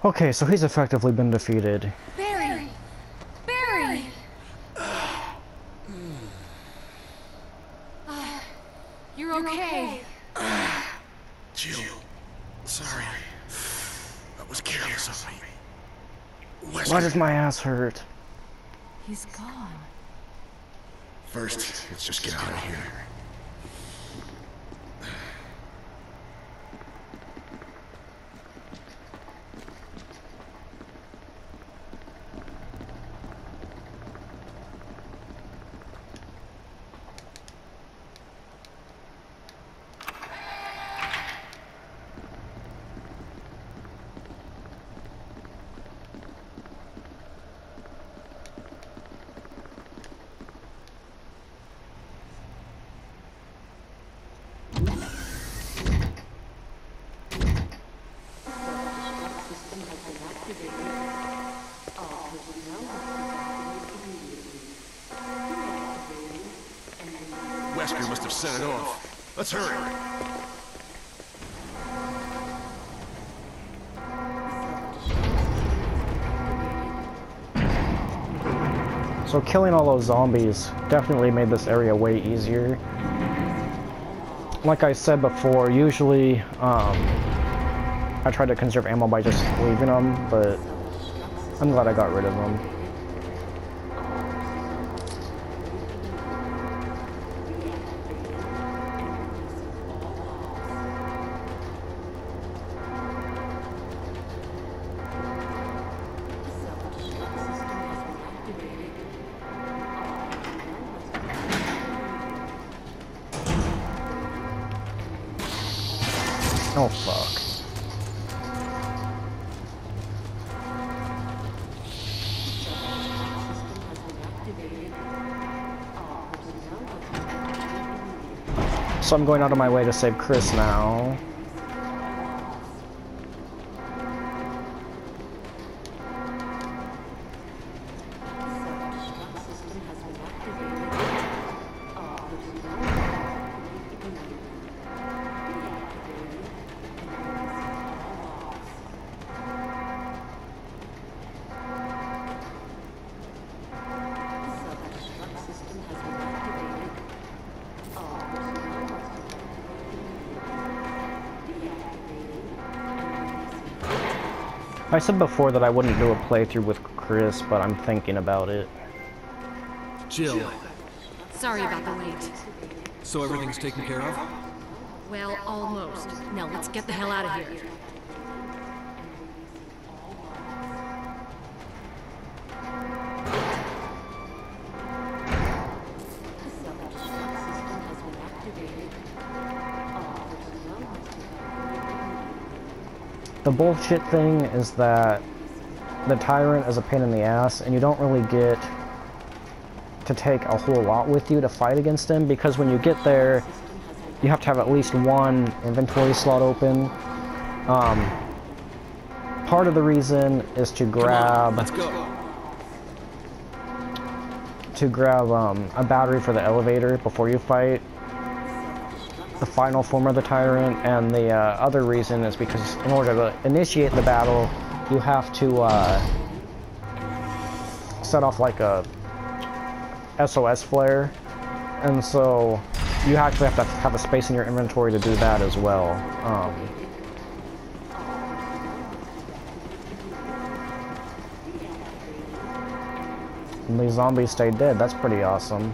Okay, so he's effectively been defeated. Barry! Barry! okay? Jill, sorry. That was careless of me. Why Wesker, does my ass hurt? He's gone. first, let's just get out of here. Wesker must have set it off. Let's hurry. So killing all those zombies definitely made this area way easier. Like I said before, usually I try to conserve ammo by just leaving them, but I'm glad I got rid of them. Oh fuck. So I'm going out of my way to save Chris now. I said before that I wouldn't do a playthrough with Chris, but I'm thinking about it. Jill, Sorry about the wait. so everything's taken care of? Well, almost. Now let's get the hell out of here. The bullshit thing is that the Tyrant is a pain in the ass, and you don't really get to take a whole lot with you to fight against him, because when you get there, you have to have at least one inventory slot open. Part of the reason is to grab Let's go. a battery for the elevator before you fight the final form of the Tyrant, and the other reason is because in order to initiate the battle, you have to set off like a SOS flare, and so you actually have to have a space in your inventory to do that as well. And these zombies stay dead. That's pretty awesome.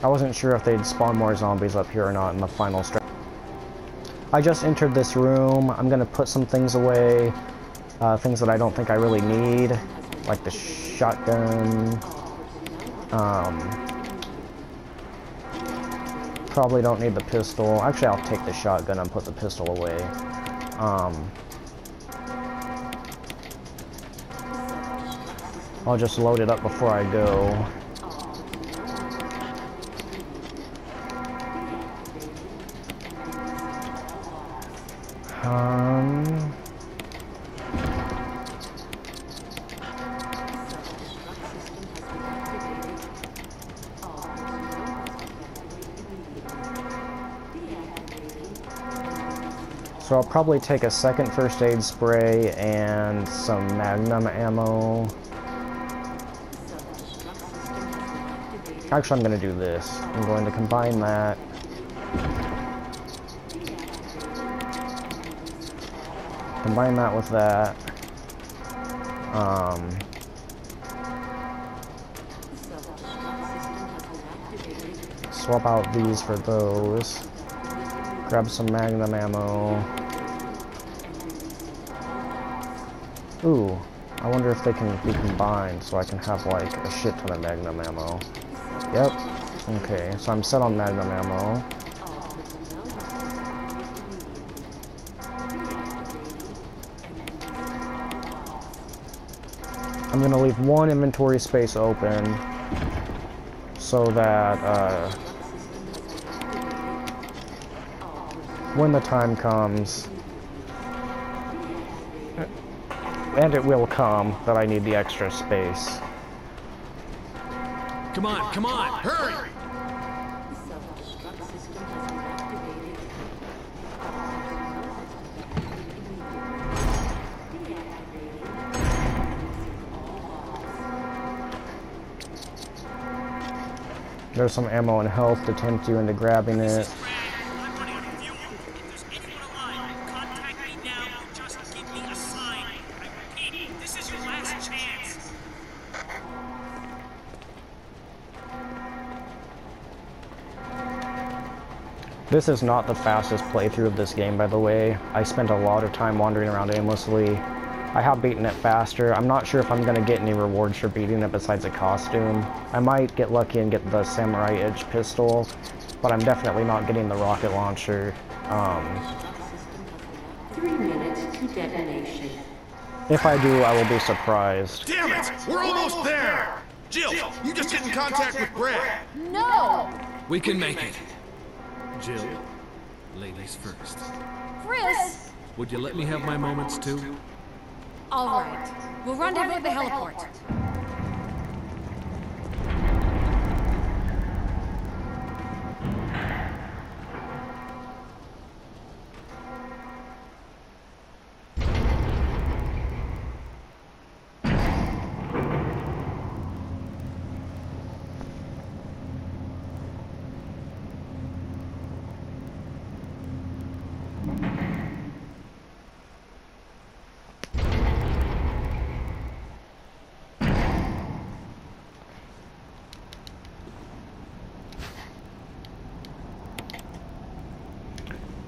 I wasn't sure if they'd spawn more zombies up here or not in the final stretch. I just entered this room. I'm gonna put some things away, things that I don't think I really need, like the shotgun. Probably don't need the pistol. Actually, I'll take the shotgun and put the pistol away. I'll just load it up before I go. So I'll probably take a second first aid spray and some Magnum ammo. Actually, I'm going to do this. I'm going to combine that. Combine that with that. Swap out these for those. Grab some Magnum ammo. Ooh, I wonder if they can be combined so I can have like a shit ton of Magnum ammo. Yep. Okay, so I'm set on Magnum ammo. I'm gonna leave one inventory space open so that when the time comes, and it will come, that I need the extra space. Come on, Hurry! There's some ammo and health to tempt you into grabbing it. I'm running on fuel. If there's anyone alive, contact me now or just give me a sign. I repeat, this is your last chance. This is not the fastest playthrough of this game, by the way. I spent a lot of time wandering around aimlessly. I have beaten it faster. I'm not sure if I'm going to get any rewards for beating it besides a costume. I might get lucky and get the Samurai Edge pistol, but I'm definitely not getting the rocket launcher. 3 minutes to detonation. If I do, I will be surprised. Damn it! We're almost there! Jill, you just get in contact with Brad. No! we can make it. Jill, ladies first. Chris! Would you let me have my moments too? All right. We'll rendezvous at the heliport.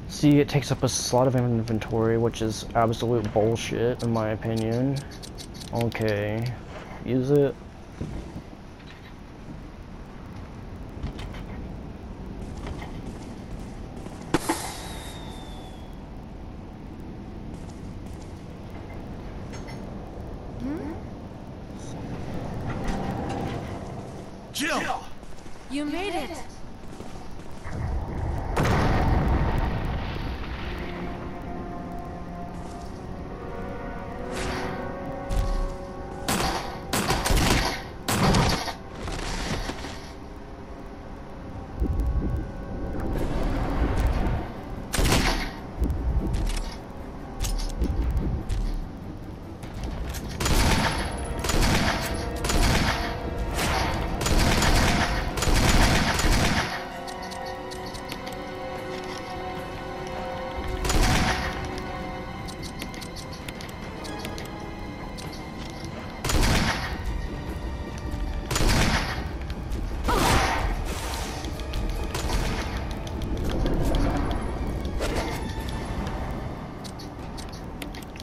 See, it takes up a slot of inventory, which is absolute bullshit, in my opinion. Okay. Use it. Jill! You made it!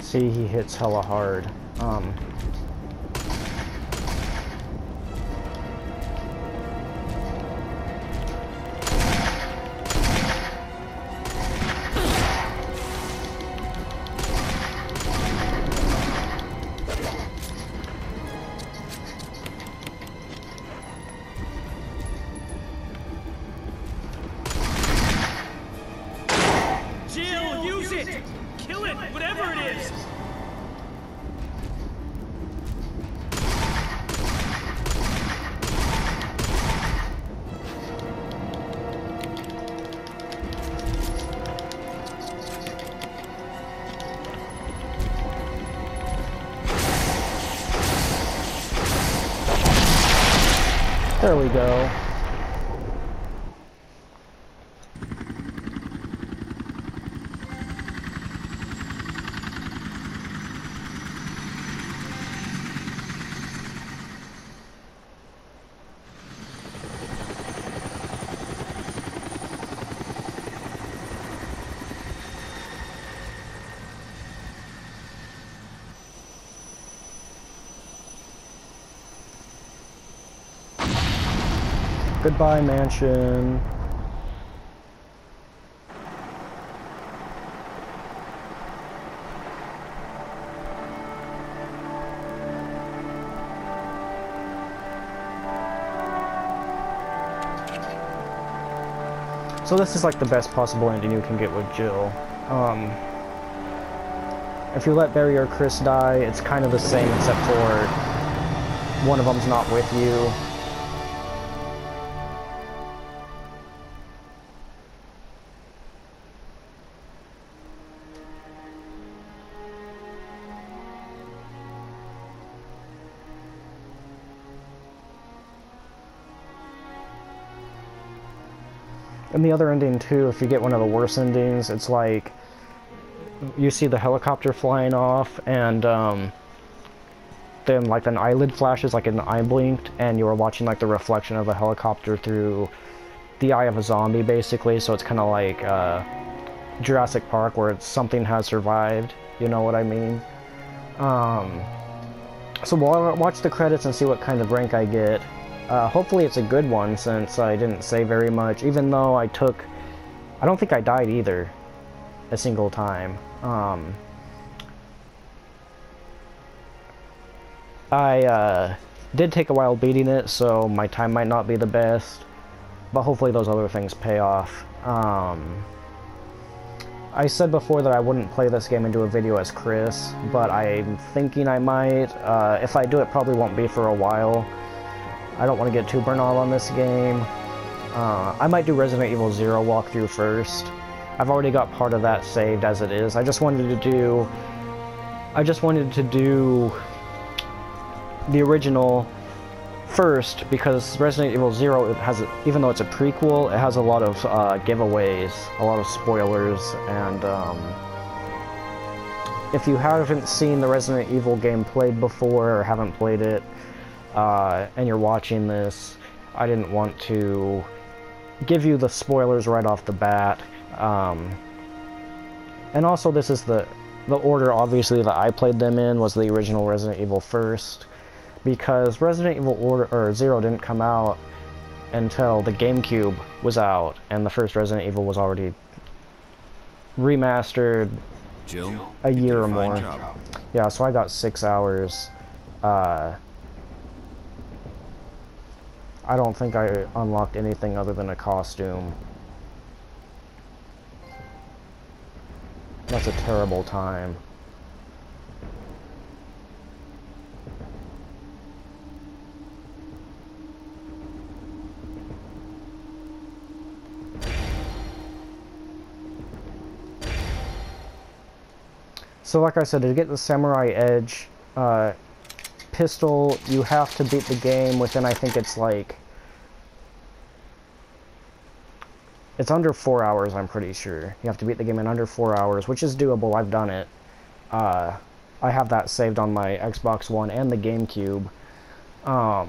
See, he hits hella hard. Jill, use it! Kill it, whatever it is! There we go. Goodbye, mansion. So this is like the best possible ending you can get with Jill. If you let Barry or Chris die, it's kind of the same except for one of them's not with you. And the other ending too, if you get one of the worst endings, it's like you see the helicopter flying off and then like an eyelid flashes, like an eye blinked, and you're watching like the reflection of a helicopter through the eye of a zombie basically, so it's kind of like Jurassic Park where something has survived, you know what I mean? So we'll watch the credits and see what kind of rank I get. Hopefully it's a good one since I didn't say very much, even though I don't think I died either a single time. I did take a while beating it, so my time might not be the best, but hopefully those other things pay off. I said before that I wouldn't play this game and do a video as Chris, but I'm thinking I might. If I do, it probably won't be for a while. I don't want to get too burnt out on this game. I might do Resident Evil 0 walkthrough first. I've already got part of that saved as it is. I just wanted to do the original first because Resident Evil 0 even though it's a prequel, it has a lot of giveaways, a lot of spoilers, and if you haven't seen the Resident Evil game played before or haven't played it, and you're watching this, I didn't want to give you the spoilers right off the bat. And also this is the order obviously that I played them in was the original Resident Evil first, because Resident Evil 0 didn't come out until the GameCube was out, and the first Resident Evil was already remastered Jill, a year or more. job. Yeah, so I got 6 hours. I don't think I unlocked anything other than a costume. That's a terrible time. So like I said, to get the Samurai Edge pistol, you have to beat the game within, I think it's like, it's under 4 hours, I'm pretty sure. You have to beat the game in under 4 hours, which is doable. I've done it. I have that saved on my Xbox One and the GameCube. I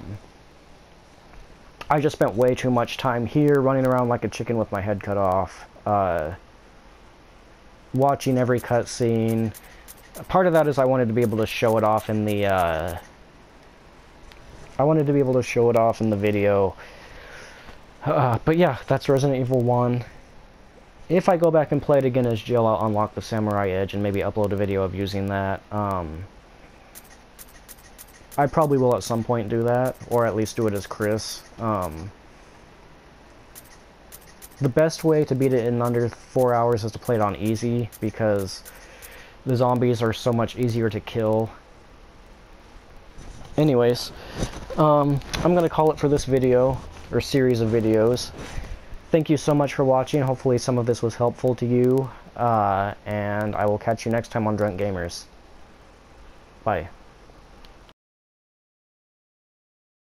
just spent way too much time here running around like a chicken with my head cut off, watching every cutscene. Part of that is I wanted to be able to show it off in the video. But yeah, that's Resident Evil 1. If I go back and play it again as Jill, I'll unlock the Samurai Edge and maybe upload a video of using that. I probably will at some point do that, or at least do it as Chris. The best way to beat it in under 4 hours is to play it on easy, because the zombies are so much easier to kill. Anyways, I'm gonna call it for this video, or series of videos. Thank you so much for watching. Hopefully some of this was helpful to you, and I will catch you next time on Drunk Gamers. Bye.